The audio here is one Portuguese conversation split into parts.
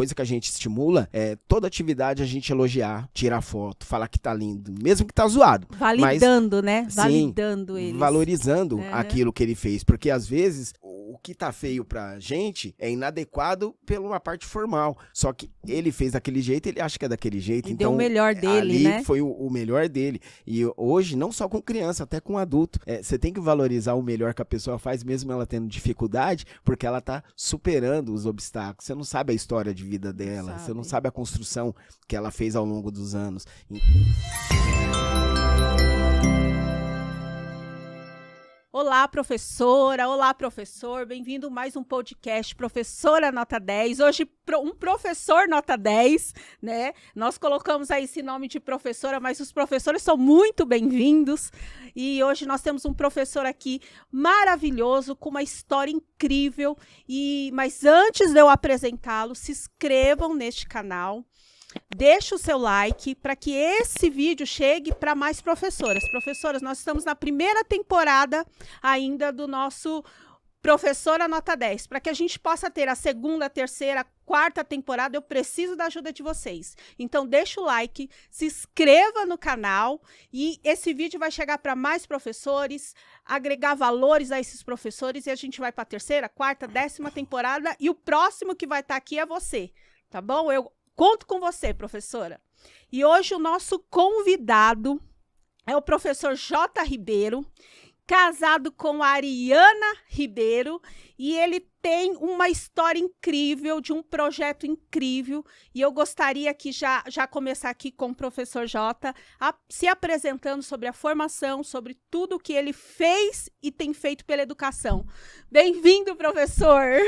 coisa que a gente estimula é toda atividade a gente elogiar, tirar foto, falar que tá lindo, mesmo que tá zoado. Validando, né? Sim, Validando eles. Valorizando aquilo que ele fez, porque às vezes o que tá feio pra gente é inadequado pela uma parte formal, só que ele fez daquele jeito, ele acha que é daquele jeito, E então deu o melhor dele, ali né? foi o melhor dele. E hoje, não só com criança, até com adulto, você tem que valorizar o melhor que a pessoa faz, mesmo ela tendo dificuldade, porque ela tá superando os obstáculos. Você não sabe a história de vida dela, você não sabe a construção que ela fez ao longo dos anos. Olá, professora! Olá, professor! Bem-vindo a mais um podcast Professora Nota 10. Hoje, um professor Nota 10, né? Nós colocamos aí esse nome de professora, mas os professores são muito bem-vindos. E hoje nós temos um professor aqui maravilhoso, com uma história incrível. Mas antes de eu apresentá-lo, se inscrevam neste canal. Deixa o seu like para que esse vídeo chegue para mais professoras. Professoras, nós estamos na primeira temporada ainda do nosso Professora Nota 10. Para que a gente possa ter a segunda, terceira, quarta temporada, eu preciso da ajuda de vocês. Então, deixa o like, se inscreva no canal e esse vídeo vai chegar para mais professores, agregar valores a esses professores e a gente vai para a terceira, quarta, 10ª temporada e o próximo que vai estar aqui é você, tá bom? Eu conto com você, professora. E hoje o nosso convidado é o professor J. Ribeiro, casado com a Ariana Ribeiro, e ele tem uma história incrível, de um projeto incrível, e eu gostaria que já começar aqui com o professor J, se apresentando sobre a formação, sobre tudo que ele fez e tem feito pela educação. Bem-vindo, professor!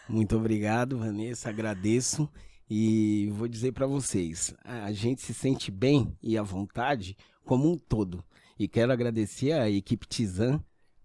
Muito obrigado, Vanessa, agradeço. E vou dizer para vocês, a gente se sente bem e à vontade como um todo. E quero agradecer à equipe Tizan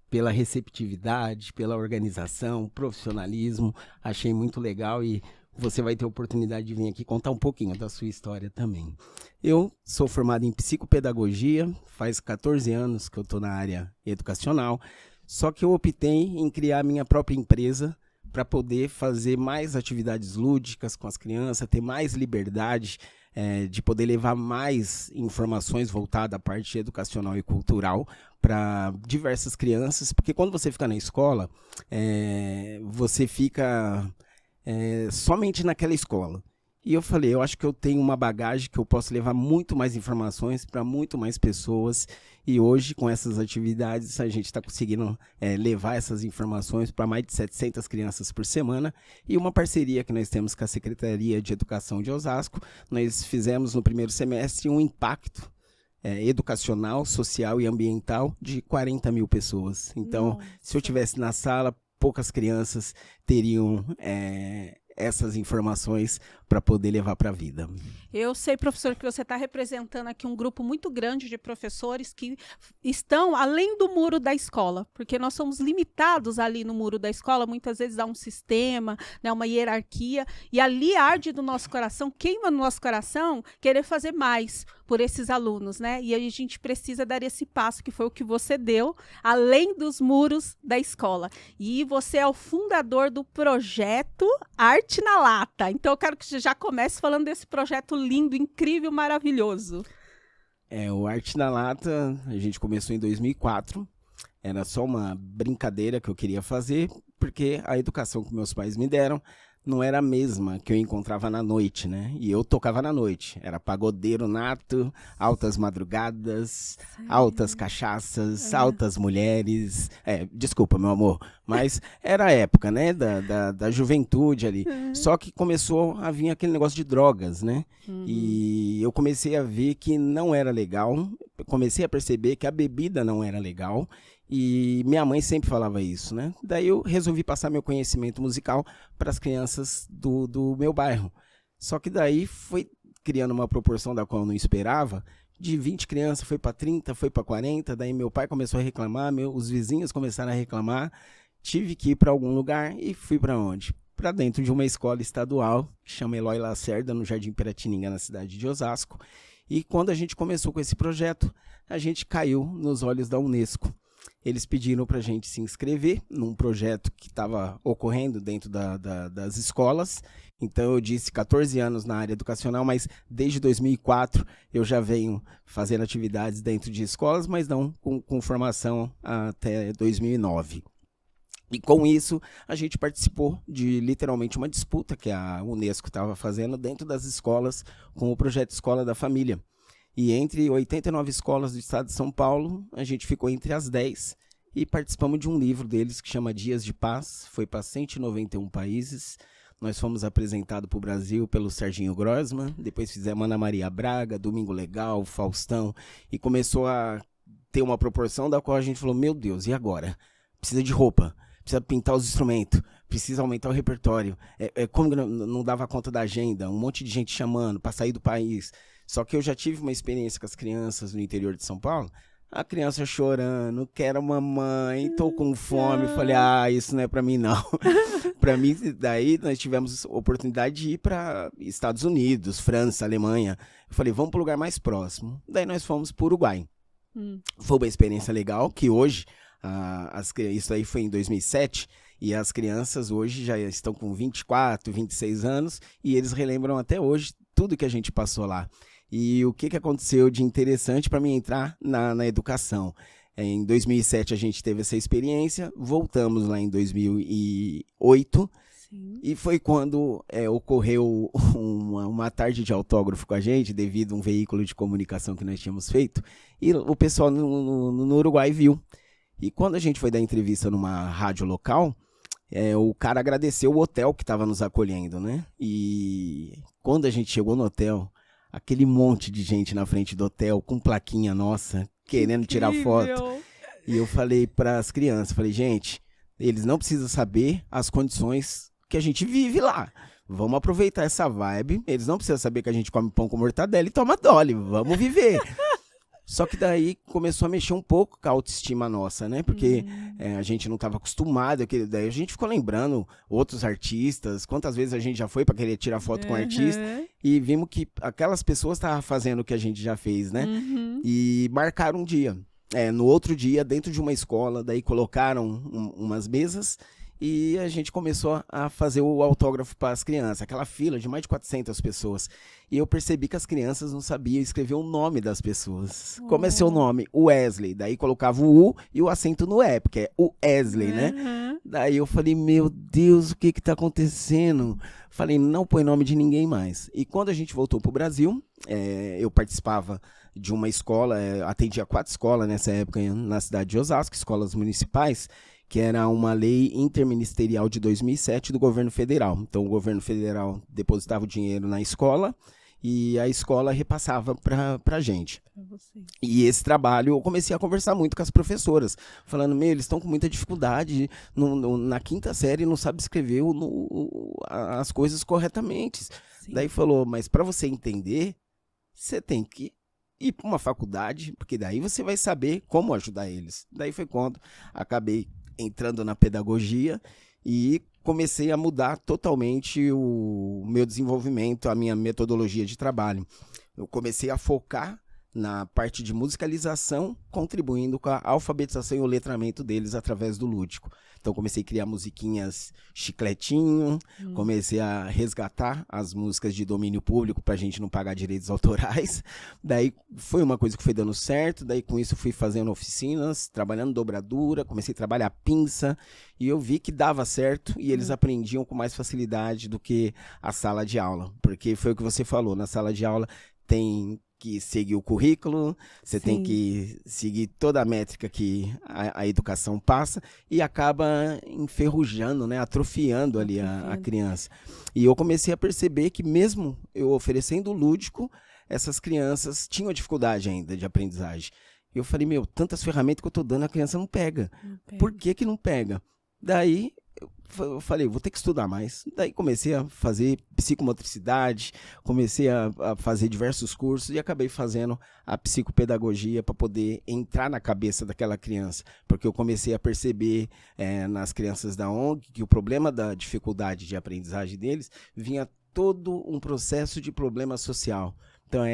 pela receptividade, pela organização, profissionalismo. Achei muito legal e você vai ter a oportunidade de vir aqui contar um pouquinho da sua história também. Eu sou formado em psicopedagogia, faz 14 anos que eu estou na área educacional, só que eu optei em criar minha própria empresa para poder fazer mais atividades lúdicas com as crianças, ter mais liberdade de poder levar mais informações voltadas à parte educacional e cultural para diversas crianças, porque quando você fica na escola, você fica somente naquela escola. E eu falei, eu acho que eu tenho uma bagagem que eu posso levar muito mais informações para muito mais pessoas. E hoje, com essas atividades, a gente está conseguindo levar essas informações para mais de 700 crianças por semana. E uma parceria que nós temos com a Secretaria de Educação de Osasco, nós fizemos no primeiro semestre um impacto educacional, social e ambiental de 40 mil pessoas. Então, se eu estivesse na sala, poucas crianças teriam essas informações para poder levar para a vida. Eu sei, professor, que você está representando aqui um grupo muito grande de professores que estão além do muro da escola, porque nós somos limitados ali no muro da escola, muitas vezes há um sistema, né, uma hierarquia, e ali arde do nosso coração, queima no nosso coração, querer fazer mais por esses alunos, né? E a gente precisa dar esse passo, que foi o que você deu, além dos muros da escola. E você é o fundador do projeto Arte na Lata. Então eu quero que você já comece falando desse projeto lindo, incrível, maravilhoso. O Arte na Lata, a gente começou em 2004. Era só uma brincadeira que eu queria fazer, porque a educação que meus pais me deram não era a mesma que eu encontrava na noite, né? E eu tocava na noite. Era pagodeiro nato, altas madrugadas, altas cachaças, altas mulheres. Desculpa, meu amor, mas era a época, né? Da juventude ali. Só que começou a vir aquele negócio de drogas, né? E eu comecei a ver que não era legal. Comecei a perceber que a bebida não era legal. E minha mãe sempre falava isso, né? Daí eu resolvi passar meu conhecimento musical para as crianças do meu bairro. Só que daí foi criando uma proporção da qual eu não esperava. De 20 crianças foi para 30, foi para 40. Daí meu pai começou a reclamar, os vizinhos começaram a reclamar. Tive que ir para algum lugar e fui para onde? Para dentro de uma escola estadual, que chama Eloy Lacerda, no Jardim Piratininga, na cidade de Osasco. E quando a gente começou com esse projeto, a gente caiu nos olhos da Unesco. eles pediram para a gente se inscrever num projeto que estava ocorrendo dentro das escolas. Então eu disse 14 anos na área educacional, mas desde 2004 eu já venho fazendo atividades dentro de escolas, mas não com formação até 2009. E com isso, a gente participou de literalmente uma disputa que a Unesco estava fazendo dentro das escolas com o projeto Escola da Família. E entre 89 escolas do estado de São Paulo, a gente ficou entre as 10 e participamos de um livro deles que chama Dias de Paz. Foi para 191 países. Nós fomos apresentados para o Brasil pelo Serginho Grossman, depois fizemos Ana Maria Braga, Domingo Legal, Faustão, e começou a ter uma proporção da qual a gente falou, meu Deus, e agora? Precisa de roupa. Precisa pintar os instrumentos, precisa aumentar o repertório. Como não dava conta da agenda, um monte de gente chamando para sair do país. Só que eu já tive uma experiência com as crianças no interior de São Paulo, a criança chorando, quero mamãe, tô com fome. Eu falei, isso não é para mim não. Para mim, daí nós tivemos oportunidade de ir para Estados Unidos, França, Alemanha. Eu falei, vamos para o lugar mais próximo. Daí nós fomos para o Uruguai. Foi uma experiência legal, que hoje... isso aí foi em 2007 e as crianças hoje já estão com 24, 26 anos e eles relembram até hoje tudo que a gente passou lá. E o que aconteceu de interessante para mim entrar na educação? Em 2007 a gente teve essa experiência, voltamos lá em 2008. Sim. E foi quando ocorreu uma tarde de autógrafo com a gente, devido a um veículo de comunicação que nós tínhamos feito, e o pessoal no Uruguai viu. E quando a gente foi dar entrevista numa rádio local, o cara agradeceu o hotel que estava nos acolhendo, né? E quando a gente chegou no hotel, aquele monte de gente na frente do hotel, com plaquinha nossa, querendo tirar foto. E eu falei para as crianças, gente, eles não precisam saber as condições que a gente vive lá. Vamos aproveitar essa vibe, eles não precisam saber que a gente come pão com mortadela e toma Dolly, vamos viver. Só que daí começou a mexer um pouco com a autoestima nossa, né? Porque a gente não estava acostumado. Daí a gente ficou lembrando outros artistas. Quantas vezes a gente já foi para querer tirar foto com artista. E vimos que aquelas pessoas estavam fazendo o que a gente já fez, né? E marcaram um dia. No outro dia, dentro de uma escola, daí colocaram umas mesas. E a gente começou a fazer o autógrafo para as crianças, aquela fila de mais de 400 pessoas. E eu percebi que as crianças não sabiam escrever o nome das pessoas. Como é seu nome? Wesley. Daí colocava o U e o acento no E, porque é o Wesley, né? Daí eu falei, meu Deus, o que está acontecendo? Falei, não põe nome de ninguém mais. E quando a gente voltou para o Brasil, eu participava de uma escola, atendia 4 escolas nessa época na cidade de Osasco, escolas municipais, que era uma lei interministerial de 2007 do governo federal. Então, o governo federal depositava o dinheiro na escola e a escola repassava para a gente. E esse trabalho, eu comecei a conversar muito com as professoras, falando, eles estão com muita dificuldade, na 5ª série não sabe escrever as coisas corretamente. Sim. Daí falou, mas para você entender, você tem que ir para uma faculdade, porque daí você vai saber como ajudar eles. Daí foi quando acabei entrando na pedagogia e comecei a mudar totalmente o meu desenvolvimento, a minha metodologia de trabalho. Eu comecei a focar na parte de musicalização, contribuindo com a alfabetização e o letramento deles através do lúdico. Então comecei a criar musiquinhas chicletinho, comecei a resgatar as músicas de domínio público para a gente não pagar direitos autorais. Daí foi uma coisa que foi dando certo, daí com isso fui fazendo oficinas, trabalhando dobradura, comecei a trabalhar pinça e eu vi que dava certo e eles aprendiam com mais facilidade do que a sala de aula. Porque foi o que você falou, na sala de aula tem que seguir o currículo, você Sim. tem que seguir toda a métrica que a educação passa e acaba enferrujando, né, atrofiando ali a criança. E eu comecei a perceber que mesmo eu oferecendo o lúdico, essas crianças tinham dificuldade ainda de aprendizagem. E eu falei, tantas ferramentas que eu estou dando, a criança não pega. Por que não pega? Daí eu falei, vou ter que estudar mais. Daí comecei a fazer psicomotricidade, comecei a fazer diversos cursos e acabei fazendo a psicopedagogia para poder entrar na cabeça daquela criança. Porque eu comecei a perceber nas crianças da ONG que o problema da dificuldade de aprendizagem deles vinha todo um processo de problema social. Então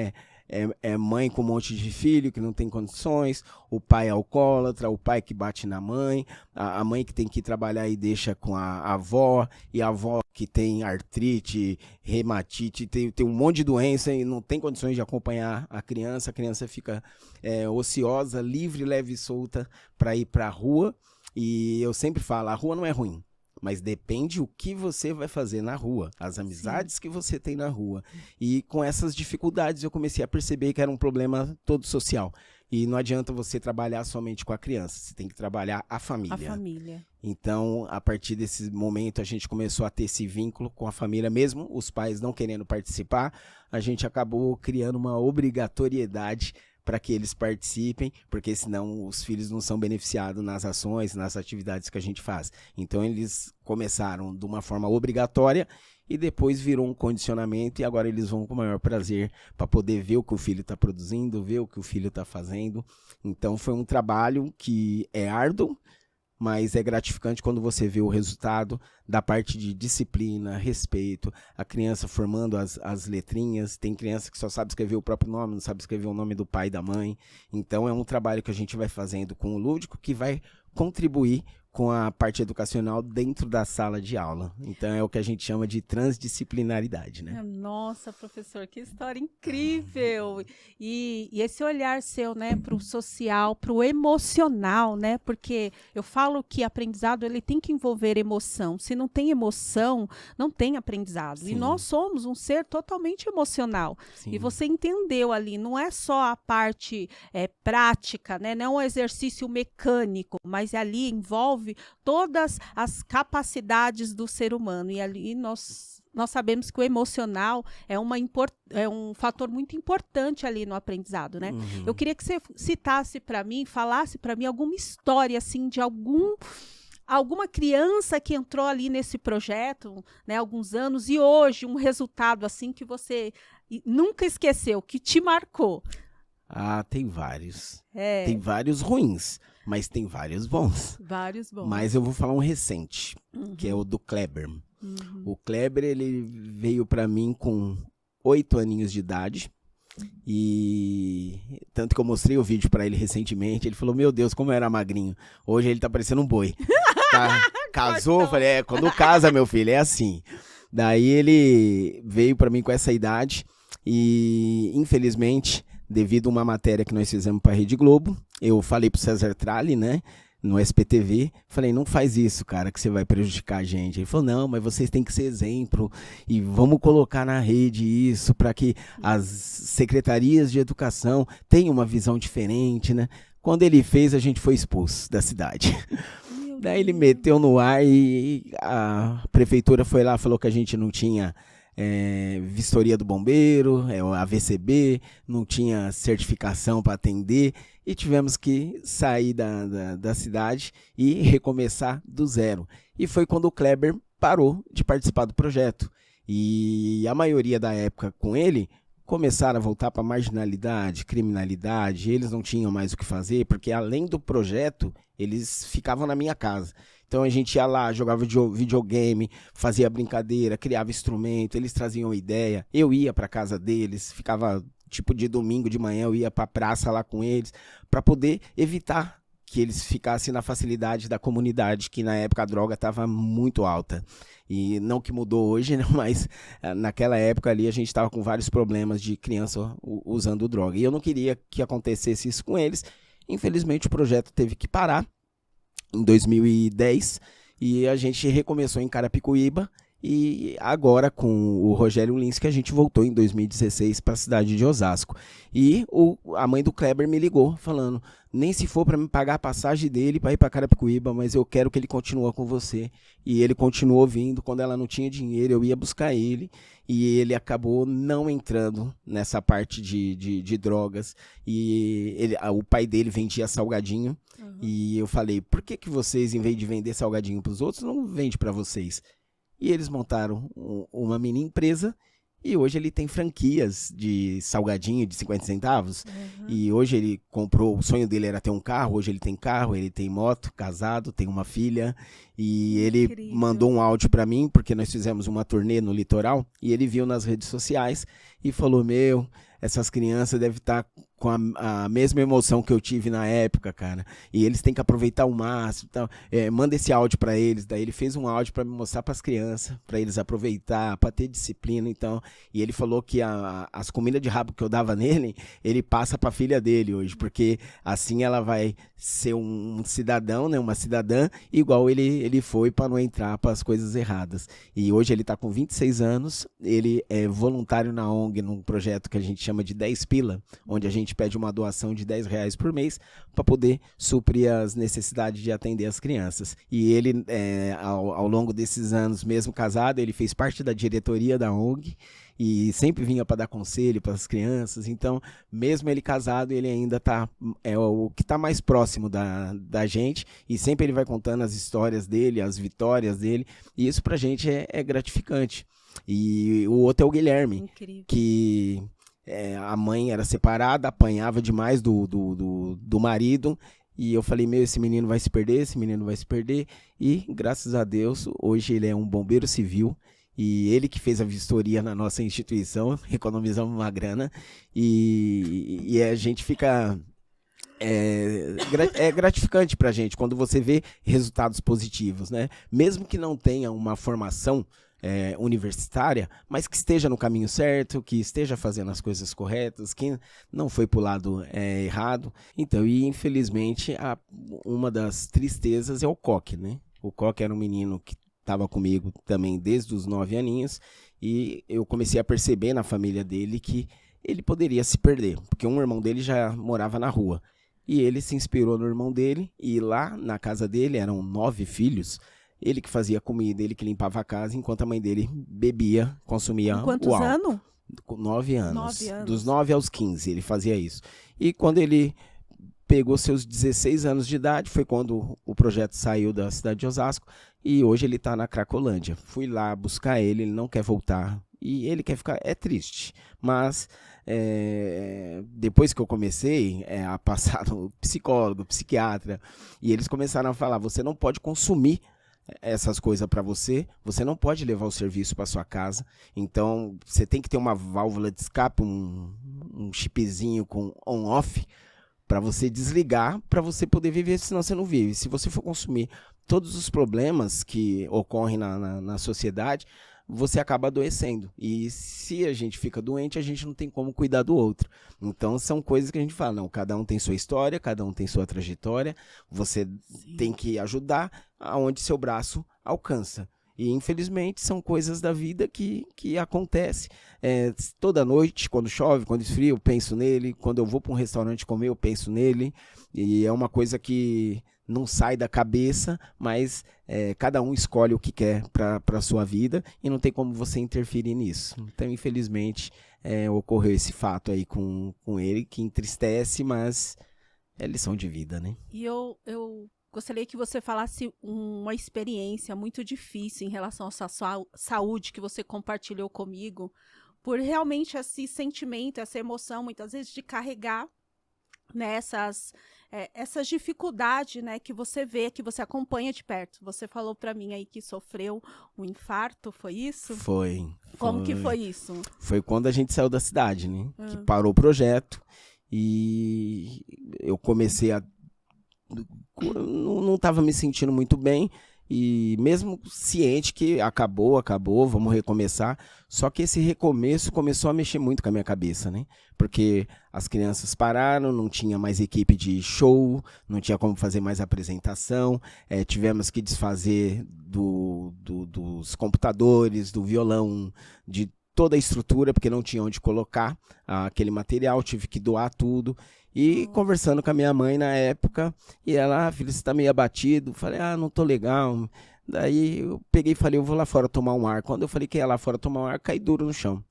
é mãe com um monte de filho que não tem condições, o pai é alcoólatra, o pai que bate na mãe, a mãe que tem que ir trabalhar e deixa com a avó, e a avó que tem artrite, rematite, tem um monte de doença e não tem condições de acompanhar a criança fica ociosa, livre, leve e solta para ir para a rua. E eu sempre falo, a rua não é ruim, mas depende o que você vai fazer na rua, as amizades que você tem na rua. E com essas dificuldades eu comecei a perceber que era um problema todo social. E não adianta você trabalhar somente com a criança, você tem que trabalhar a família. A família. Então, a partir desse momento, a gente começou a ter esse vínculo com a família, mesmo os pais não querendo participar, a gente acabou criando uma obrigatoriedade para que eles participem, porque senão os filhos não são beneficiados nas ações, nas atividades que a gente faz. Então, eles começaram de uma forma obrigatória e depois virou um condicionamento e agora eles vão com o maior prazer para poder ver o que o filho está produzindo, ver o que o filho está fazendo. Então, foi um trabalho que é árduo, mas é gratificante quando você vê o resultado da parte de disciplina, respeito, a criança formando as letrinhas. Tem criança que só sabe escrever o próprio nome, não sabe escrever o nome do pai e da mãe. Então é um trabalho que a gente vai fazendo com o lúdico que vai contribuir com a parte educacional dentro da sala de aula. Então é o que a gente chama de transdisciplinaridade, né? Nossa, professor, que história incrível! E esse olhar seu, né, para o social, para o emocional, né? Porque eu falo que aprendizado ele tem que envolver emoção. Se não tem emoção, não tem aprendizado. Sim. E nós somos um ser totalmente emocional. Sim. E você entendeu ali, não é só a parte prática, né? Não é um exercício mecânico, mas ali envolve todas as capacidades do ser humano. E ali nós sabemos que o emocional é um fator muito importante ali no aprendizado, né? Uhum. Eu queria que você citasse para mim, falasse para mim alguma história assim de alguma criança que entrou ali nesse projeto, né, há alguns anos, e hoje um resultado assim que você nunca esqueceu, que te marcou. Ah, tem vários. Tem vários ruins, mas tem vários bons. Vários bons. Mas eu vou falar um recente, que é o do Kleber. O Kleber, ele veio para mim com 8 aninhos de idade. E tanto que eu mostrei o vídeo para ele recentemente, ele falou, meu Deus, como eu era magrinho. Hoje ele tá parecendo um boi. Casou, falei, quando casa, meu filho, é assim. Daí ele veio para mim com essa idade e, infelizmente, devido a uma matéria que nós fizemos para a Rede Globo, eu falei pro César Tralli, né, no SPTV, falei, não faz isso, cara, que você vai prejudicar a gente. Ele falou, não, mas vocês têm que ser exemplo e vamos colocar na rede isso para que as secretarias de educação tenham uma visão diferente, né? Quando ele fez, a gente foi expulso da cidade. Daí ele meteu no ar e a prefeitura foi lá, falou que a gente não tinha vistoria do bombeiro, a VCB, não tinha certificação para atender e tivemos que sair da cidade e recomeçar do zero. E foi quando o Kleber parou de participar do projeto. E a maioria da época com ele começaram a voltar para marginalidade, criminalidade, eles não tinham mais o que fazer, porque além do projeto, eles ficavam na minha casa. Então a gente ia lá, jogava videogame, fazia brincadeira, criava instrumento, eles traziam ideia, eu ia para casa deles, ficava tipo de domingo de manhã, eu ia para a praça lá com eles, para poder evitar que eles ficassem na facilidade da comunidade, que na época a droga estava muito alta. E não que mudou hoje, né? Mas naquela época ali a gente estava com vários problemas de criança usando droga. E eu não queria que acontecesse isso com eles. Infelizmente o projeto teve que parar em 2010 e a gente recomeçou em Carapicuíba e agora com o Rogério Lins que a gente voltou em 2016 para a cidade de Osasco. E a mãe do Kleber me ligou falando, nem se for para me pagar a passagem dele para ir para Carapicuíba, mas eu quero que ele continue com você. E ele continuou vindo, quando ela não tinha dinheiro eu ia buscar ele e ele acabou não entrando nessa parte de drogas e o pai dele vendia salgadinho. E eu falei, por que vocês, em vez de vender salgadinho para os outros, não vende para vocês? E eles montaram uma mini empresa e hoje ele tem franquias de salgadinho de 50 centavos. E hoje ele comprou, o sonho dele era ter um carro, hoje ele tem carro, ele tem moto, casado, tem uma filha. E ele mandou um áudio para mim, porque nós fizemos uma turnê no litoral, e ele viu nas redes sociais e falou, essas crianças devem estar com a mesma emoção que eu tive na época, cara. E eles têm que aproveitar o máximo. Então, manda esse áudio para eles. Daí ele fez um áudio para me mostrar para as crianças, para eles aproveitar, para ter disciplina. Então, e ele falou que as comidas de rabo que eu dava nele, ele passa para a filha dele hoje, porque assim ela vai ser um cidadão, né, uma cidadã, igual ele foi, para não entrar para as coisas erradas. E hoje ele está com 26 anos, ele é voluntário na ONG, num projeto que a gente chama de 10 pila, onde a gente pede uma doação de R$ 10 por mês para poder suprir as necessidades de atender as crianças. E ele, ao longo desses anos, mesmo casado, ele fez parte da diretoria da ONG e sempre vinha para dar conselho para as crianças. Então, mesmo ele casado, ele ainda é o que está mais próximo da gente, e sempre ele vai contando as histórias dele, as vitórias dele, e isso para a gente é gratificante. E o outro é o Guilherme, Incrível. Que a mãe era separada, apanhava demais do marido, e eu falei, esse menino vai se perder, e graças a Deus, hoje ele é um bombeiro civil, e ele que fez a vistoria na nossa instituição, economizamos uma grana, e a gente fica... É gratificante pra gente quando você vê resultados positivos, né? Mesmo que não tenha uma formação universitária, mas que esteja no caminho certo, que esteja fazendo as coisas corretas, que não foi pro lado errado. Então, e infelizmente, uma das tristezas é o Coque, né? O Coque era um menino que estava comigo também desde os 9 aninhos, e eu comecei a perceber na família dele que ele poderia se perder, porque um irmão dele já morava na rua. E ele se inspirou no irmão dele, e lá na casa dele eram 9 filhos, ele que fazia comida, ele que limpava a casa, enquanto a mãe dele bebia, consumia o álcool. Quantos anos? Com 9 anos. 9 anos. Dos 9 aos 15 ele fazia isso. E quando ele pegou seus 16 anos de idade, foi quando o projeto saiu da cidade de Osasco, e hoje ele está na Cracolândia. Fui lá buscar ele não quer voltar, e ele quer ficar, é triste, mas depois que eu comecei a passar no psicólogo, psiquiatra, e eles começaram a falar, você não pode consumir essas coisas para você não pode levar o serviço para sua casa, então você tem que ter uma válvula de escape, um chipzinho com on-off, para você desligar, para você poder viver, senão você não vive. Se você for consumir todos os problemas que ocorrem na sociedade, você acaba adoecendo. E se a gente fica doente, a gente não tem como cuidar do outro. Então, são coisas que a gente fala, não, cada um tem sua história, cada um tem sua trajetória, você tem que ajudar aonde seu braço alcança. E, infelizmente, são coisas da vida que acontecem. Toda noite, quando chove, quando esfria, eu penso nele. Quando eu vou para um restaurante comer, eu penso nele. E é uma coisa que não sai da cabeça, mas cada um escolhe o que quer para a sua vida e não tem como você interferir nisso. Então, infelizmente, ocorreu esse fato aí com ele, que entristece, mas é lição de vida, né? E eu gostaria que você falasse uma experiência muito difícil em relação à sua saúde que você compartilhou comigo, por realmente esse sentimento, essa emoção, muitas vezes, de carregar, né, essas dificuldades, né, que você vê, que você acompanha de perto. Você falou para mim aí que sofreu um infarto, foi isso? Foi. Como que foi isso? Foi quando a gente saiu da cidade, né? Que parou o projeto e eu comecei a... não estava me sentindo muito bem, e mesmo ciente que acabou, vamos recomeçar, só que esse recomeço começou a mexer muito com a minha cabeça, né? Porque as crianças pararam, não tinha mais equipe de show, não tinha como fazer mais apresentação, tivemos que desfazer dos computadores, do violão, de toda a estrutura, porque não tinha onde colocar aquele material, tive que doar tudo. E conversando com a minha mãe na época, e ela, filho, você tá meio abatido? Falei, não tô legal. Daí eu peguei e falei, eu vou lá fora tomar um ar. Quando eu falei que ia lá fora tomar um ar, caí duro no chão.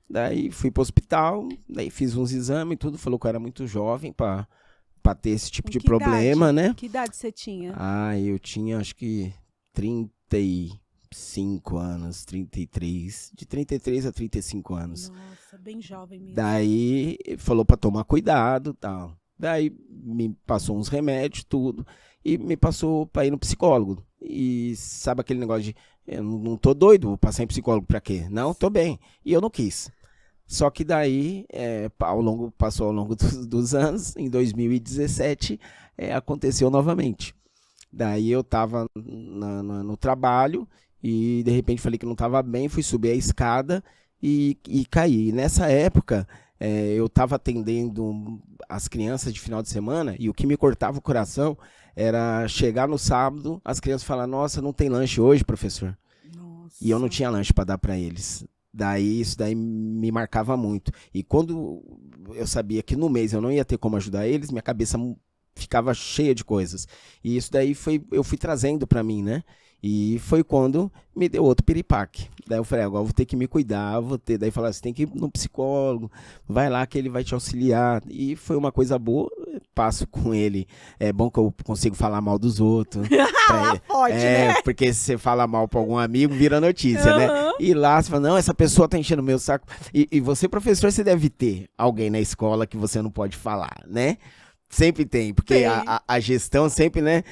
Daí fui pro hospital, daí fiz uns exames e tudo, falou que eu era muito jovem pra ter esse tipo de problema, né? Que idade você tinha? Eu tinha acho que 35 anos, 33, de 33 a 35 anos. Nossa, bem jovem mesmo. Daí falou pra tomar cuidado e tal. Daí me passou uns remédios, tudo, e me passou pra ir no psicólogo. E sabe aquele negócio de, eu não tô doido, vou passar em psicólogo pra quê? Não, tô bem. E eu não quis. Só que daí, passou ao longo dos anos, em 2017, aconteceu novamente. Daí eu estava no trabalho e de repente falei que não estava bem, fui subir a escada e caí. E nessa época, eu estava atendendo as crianças de final de semana e o que me cortava o coração era chegar no sábado, as crianças falar: nossa, não tem lanche hoje, professor. Nossa. E eu não tinha lanche para dar para eles. Isso daí me marcava muito. E quando eu sabia que no mês eu não ia ter como ajudar eles, minha cabeça ficava cheia de coisas. E isso daí eu fui trazendo para mim, né? E foi quando me deu outro piripaque. Daí eu falei: agora eu vou ter que me cuidar, daí falaram: você tem que ir no psicólogo, vai lá que ele vai te auxiliar. E foi uma coisa boa, passo com ele. É bom que eu consigo falar mal dos outros. Pode, né? Porque se você fala mal pra algum amigo, vira notícia, né? E lá você fala: não, essa pessoa tá enchendo o meu saco. E você, professor, você deve ter alguém na escola que você não pode falar, né? Sempre tem, porque a gestão sempre, né,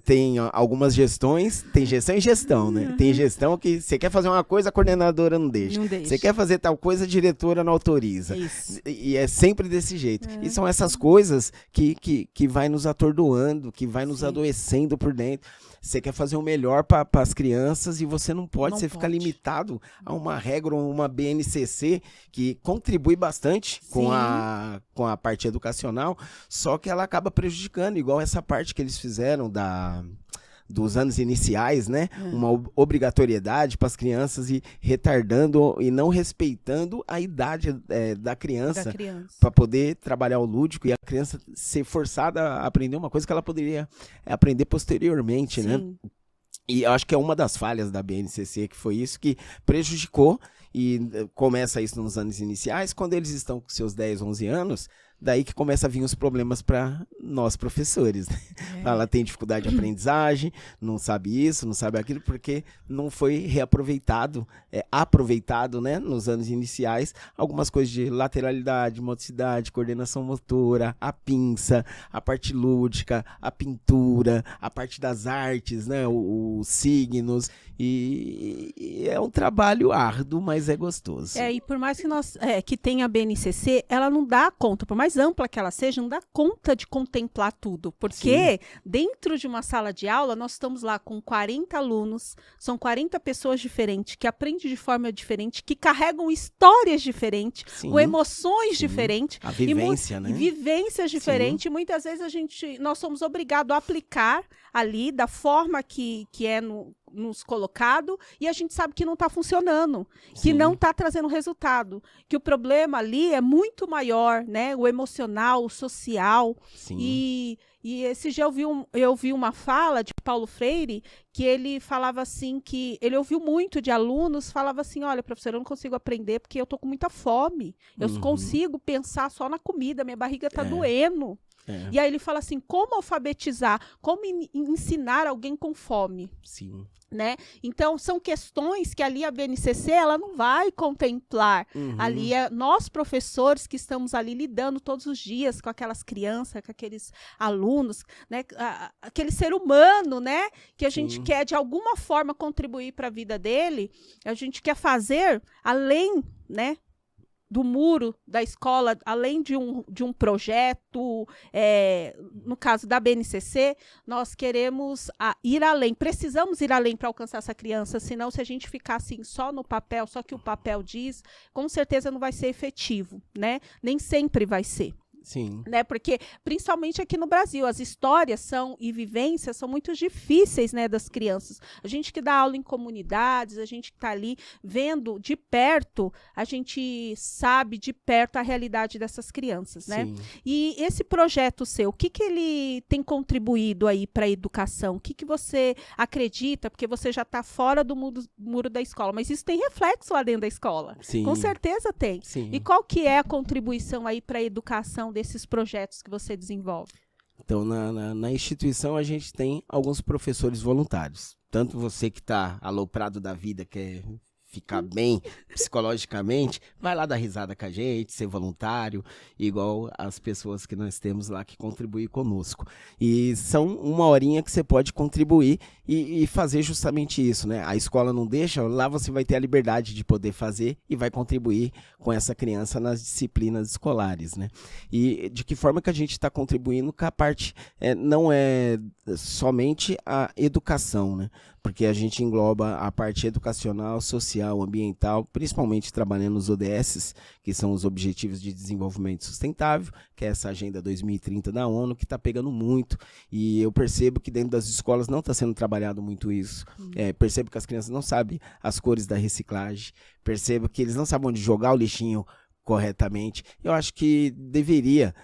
tem algumas gestões, tem gestão e gestão, né? Tem gestão que você quer fazer uma coisa, a coordenadora não deixa. Você quer fazer tal coisa, a diretora não autoriza. Isso. E é sempre desse jeito. E são essas coisas que vai nos atordoando, que vai nos adoecendo por dentro. Você quer fazer o melhor para as crianças e você não pode. Você fica limitado a uma regra ou uma BNCC que contribui bastante com a parte educacional, só que ela acaba prejudicando, igual essa parte que eles fizeram dos anos iniciais, né? Uma obrigatoriedade para as crianças e retardando e não respeitando a idade da criança para poder trabalhar o lúdico e a criança ser forçada a aprender uma coisa que ela poderia aprender posteriormente, né? E eu acho que é uma das falhas da BNCC, que foi isso que prejudicou, e começa isso nos anos iniciais, quando eles estão com seus 10, 11 anos, daí que começa a vir os problemas para nós professores, né? Ela tem dificuldade de aprendizagem, não sabe isso, não sabe aquilo, porque não foi reaproveitado, aproveitado, né, nos anos iniciais, algumas coisas de lateralidade, motricidade, coordenação motora, a pinça, a parte lúdica, a pintura, a parte das artes, né, os signos, e é um trabalho árduo, mas é gostoso. E por mais que que tenha a BNCC, ela não dá conta, por mais ampla que ela seja, não dá conta de contemplar tudo, porque dentro de uma sala de aula, nós estamos lá com 40 alunos, são 40 pessoas diferentes, que aprendem de forma diferente, que carregam histórias diferentes, com emoções diferentes. A vivência, né? E vivências diferentes, muitas vezes nós somos obrigados a aplicar ali da forma que é nos colocado, e a gente sabe que não está funcionando, que não está trazendo resultado, que o problema ali é muito maior, né? O emocional, o social. E esse dia eu vi uma fala de Paulo Freire, que ele falava assim, que ele ouviu muito de alunos, falava assim: olha, professor, eu não consigo aprender porque eu tô com muita fome, eu consigo pensar só na comida, minha barriga tá doendo. E aí ele fala assim: como alfabetizar, como ensinar alguém com fome? Né? Então, são questões que ali a BNCC ela não vai contemplar. Ali nós, professores, que estamos ali lidando todos os dias com aquelas crianças, com aqueles alunos, né? Aquele ser humano, né? Que a gente quer, de alguma forma, contribuir para a vida dele, a gente quer fazer além, né, do muro da escola, além de um projeto, no caso da BNCC, nós queremos ir além, precisamos ir além para alcançar essa criança, senão se a gente ficar assim só no papel, só que o papel diz, com certeza não vai ser efetivo, né? Nem sempre vai ser. Né? Porque, principalmente aqui no Brasil, as histórias e vivências são muito difíceis, né, das crianças. A gente que dá aula em comunidades, a gente que está ali vendo de perto, a gente sabe de perto a realidade dessas crianças, né? E esse projeto seu, o que ele tem contribuído aí para a educação? O que você acredita? Porque você já está fora do muro da escola, mas isso tem reflexo lá dentro da escola. Com certeza tem. E qual que é a contribuição aí para a educação desses projetos que você desenvolve? Então, na instituição, a gente tem alguns professores voluntários. Tanto você que está aloprado da vida, quer ficar bem psicologicamente, vai lá dar risada com a gente, ser voluntário, igual as pessoas que nós temos lá que contribuem conosco. E são uma horinha que você pode contribuir e fazer justamente isso, né? A escola não deixa, lá você vai ter a liberdade de poder fazer e vai contribuir com essa criança nas disciplinas escolares, né? E de que forma que a gente está contribuindo com a parte, não é somente a educação, né? Porque a gente engloba a parte educacional, social, ambiental, principalmente trabalhando nos ODS, que são os Objetivos de Desenvolvimento Sustentável, que é essa Agenda 2030 da ONU, que está pegando muito. E eu percebo que dentro das escolas não está sendo trabalhado muito isso. Percebo que as crianças não sabem as cores da reciclagem, percebo que eles não sabem onde jogar o lixinho corretamente. Eu acho que deveria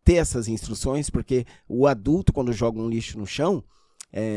ter essas instruções, porque o adulto, quando joga um lixo no chão,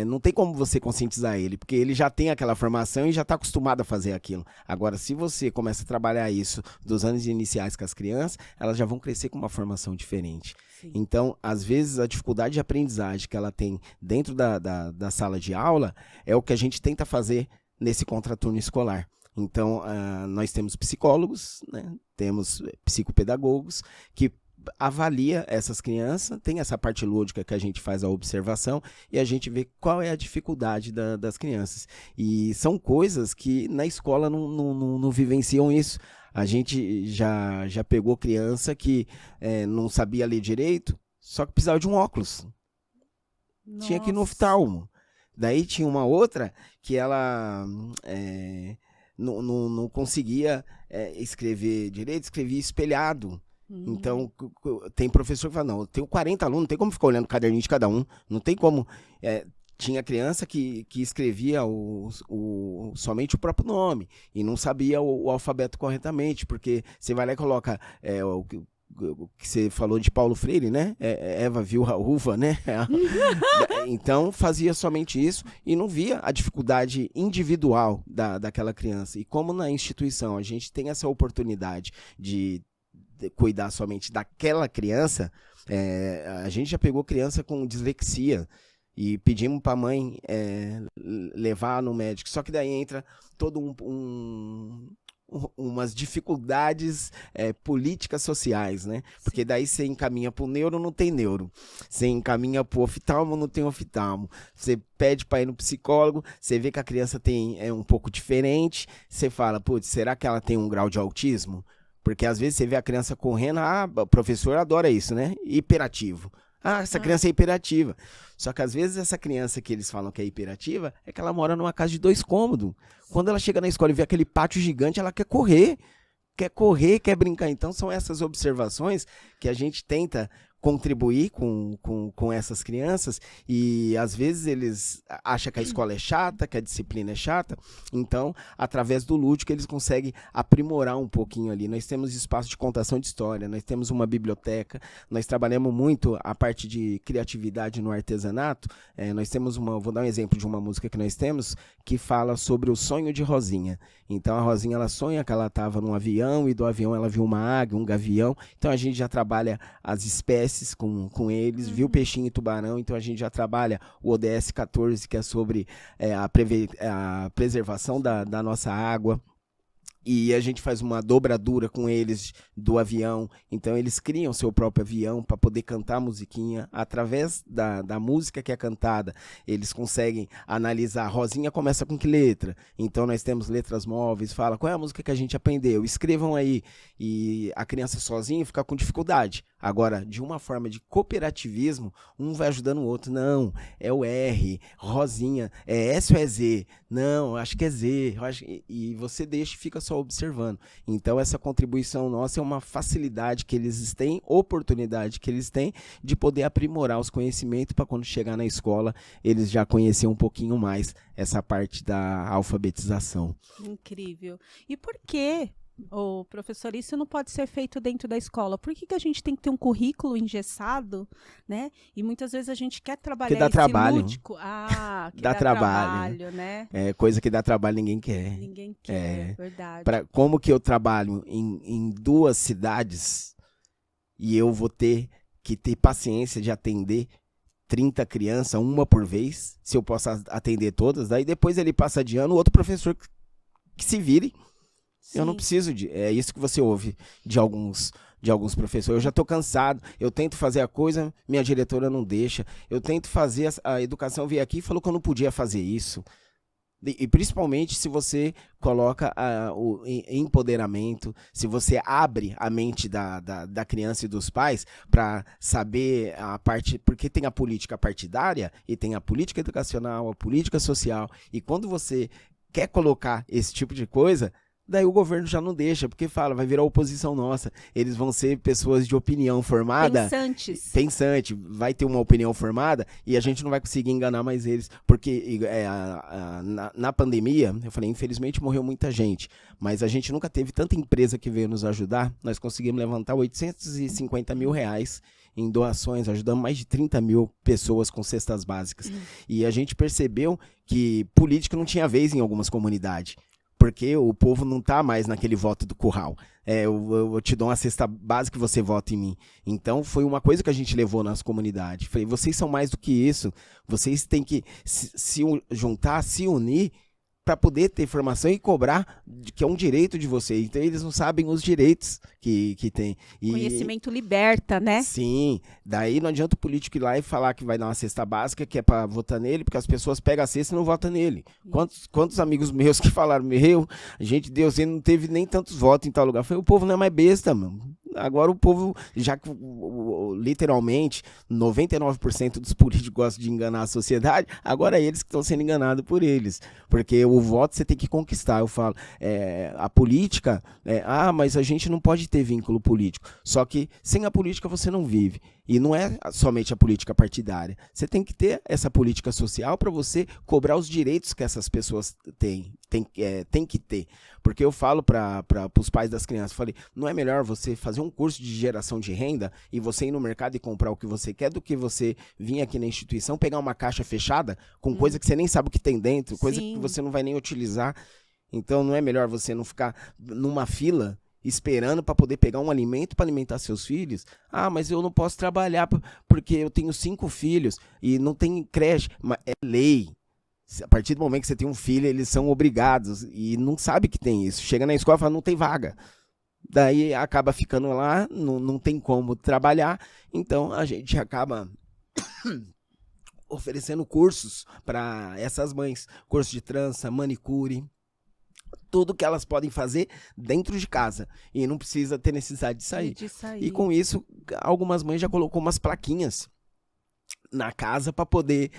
não tem como você conscientizar ele, porque ele já tem aquela formação e já está acostumado a fazer aquilo. Agora, se você começa a trabalhar isso dos anos iniciais com as crianças, elas já vão crescer com uma formação diferente. Sim. Então, às vezes, a dificuldade de aprendizagem que ela tem dentro da sala de aula é o que a gente tenta fazer nesse contraturno escolar. Então, nós temos psicólogos, né? Temos psicopedagogos que avalia essas crianças, tem essa parte lúdica que a gente faz a observação e a gente vê qual é a dificuldade das crianças. E são coisas que na escola não vivenciam isso. A gente já pegou criança que não sabia ler direito, só que precisava de um óculos. Nossa. Tinha que ir no oftalmo. Daí tinha uma outra que ela não conseguia escrever direito, escrevia espelhado. Então, tem professor que fala, não, eu tenho 40 alunos, não tem como ficar olhando o caderninho de cada um, não tem como. Tinha criança que escrevia somente o próprio nome e não sabia o alfabeto corretamente, porque você vai lá e coloca o que você falou de Paulo Freire, né? Eva viu a uva, né? Então, fazia somente isso e não via a dificuldade individual daquela criança. E como na instituição a gente tem essa oportunidade de cuidar somente daquela criança, a gente já pegou criança com dislexia e pedimos para a mãe levar no médico, só que daí entra todo umas dificuldades políticas sociais, né? Porque daí você encaminha para o neuro, não tem neuro. Você encaminha para o oftalmo, não tem oftalmo. Você pede para ir no psicólogo, você vê que a criança é um pouco diferente, você fala, putz, será que ela tem um grau de autismo? Porque às vezes você vê a criança correndo, o professor adora isso, né? Hiperativo. Essa criança é hiperativa. Só que às vezes essa criança que eles falam que é hiperativa, é que ela mora numa casa de 2 cômodos. Quando ela chega na escola e vê aquele pátio gigante, ela quer correr, quer brincar. Então são essas observações que a gente tenta contribuir com essas crianças e às vezes eles acham que a escola é chata, que a disciplina é chata, então através do lúdico eles conseguem aprimorar um pouquinho ali. Nós temos espaço de contação de história, nós temos uma biblioteca, nós trabalhamos muito a parte de criatividade no artesanato, nós temos vou dar um exemplo de uma música que nós temos que fala sobre o sonho de Rosinha. Então a Rosinha ela sonha que ela estava num avião e do avião ela viu uma águia, um gavião, então a gente já trabalha as espécies com eles, viu peixinho e tubarão, então a gente já trabalha o ODS 14, que é sobre a preservação da nossa água. E a gente faz uma dobradura com eles do avião, então eles criam seu próprio avião para poder cantar a musiquinha. Através da música que é cantada, eles conseguem analisar. Rosinha começa com que letra? Então nós temos letras móveis, fala qual é a música que a gente aprendeu, escrevam aí. E a criança sozinha fica com dificuldade. Agora, de uma forma de cooperativismo, um vai ajudando o outro. Não, é o R, Rosinha, é S ou é Z? Não, acho que é Z. E você deixa e fica só observando. Então, essa contribuição nossa é uma facilidade que eles têm, oportunidade que eles têm de poder aprimorar os conhecimentos para quando chegar na escola, eles já conhecerem um pouquinho mais essa parte da alfabetização. Incrível. E por quê? Professor, isso não pode ser feito dentro da escola. Por que a gente tem que ter um currículo engessado, né? E muitas vezes a gente quer trabalhar dá esse trabalho. lúdico. Que dá trabalho, né? Coisa que dá trabalho ninguém quer. Ninguém quer, verdade. Como que eu trabalho em 2 cidades e eu vou ter que ter paciência de atender 30 crianças, uma por vez, se eu posso atender todas, daí depois ele passa de ano, o outro professor que se vire. Sim. Eu não preciso de... É isso que você ouve de alguns professores. Eu já estou cansado, eu tento fazer a coisa, minha diretora não deixa. Eu tento fazer, a educação veio aqui e falou que eu não podia fazer isso. E principalmente se você coloca o empoderamento, se você abre a mente da criança e dos pais para saber a parte, porque tem a política partidária e tem a política educacional, a política social, e quando você quer colocar esse tipo de coisa, daí o governo já não deixa, porque fala, vai virar oposição nossa. Eles vão ser pessoas de opinião formada. Pensante. Vai ter uma opinião formada e a gente não vai conseguir enganar mais eles. Porque na pandemia, eu falei, infelizmente morreu muita gente. Mas a gente nunca teve tanta empresa que veio nos ajudar. Nós conseguimos levantar 850 mil reais em doações, ajudamos mais de 30 mil pessoas com cestas básicas. E a gente percebeu que política não tinha vez em algumas comunidades. Porque o povo não tá mais naquele voto do curral. Eu te dou uma cesta básica e você vota em mim. Então, foi uma coisa que a gente levou nas comunidades. Falei, vocês são mais do que isso. Vocês têm que se juntar, se unir para poder ter formação e cobrar, que é um direito de vocês. Então, eles não sabem os direitos que tem. Conhecimento liberta, né? Sim. Daí não adianta o político ir lá e falar que vai dar uma cesta básica, que é para votar nele, porque as pessoas pegam a cesta e não votam nele. Quantos amigos meus que falaram, gente, Deus, ele não teve nem tantos votos em tal lugar. Foi, o povo não é mais besta, mano. Agora o povo, já que literalmente 99% dos políticos gostam de enganar a sociedade, agora é eles que estão sendo enganados por eles. Porque o voto você tem que conquistar. Eu falo, a política, mas a gente não pode ter vínculo político. Só que sem a política você não vive. E não é somente a política partidária. Você tem que ter essa política social para você cobrar os direitos que essas pessoas têm que ter. Porque eu falo para os pais das crianças, falei, não é melhor você fazer um curso de geração de renda e você ir no mercado e comprar o que você quer do que você vir aqui na instituição, pegar uma caixa fechada com coisa que você nem sabe o que tem dentro, coisa que você não vai nem utilizar. Então não é melhor você não ficar numa fila esperando para poder pegar um alimento para alimentar seus filhos? Mas eu não posso trabalhar porque eu tenho 5 filhos e não tem creche. Mas é lei. A partir do momento que você tem um filho, eles são obrigados e não sabe que tem isso. Chega na escola e fala, não tem vaga. Daí acaba ficando lá, não tem como trabalhar. Então a gente acaba oferecendo cursos para essas mães. Curso de trança, manicure, tudo que elas podem fazer dentro de casa. E não precisa ter necessidade de sair. E com isso, algumas mães já colocou umas plaquinhas na casa para poder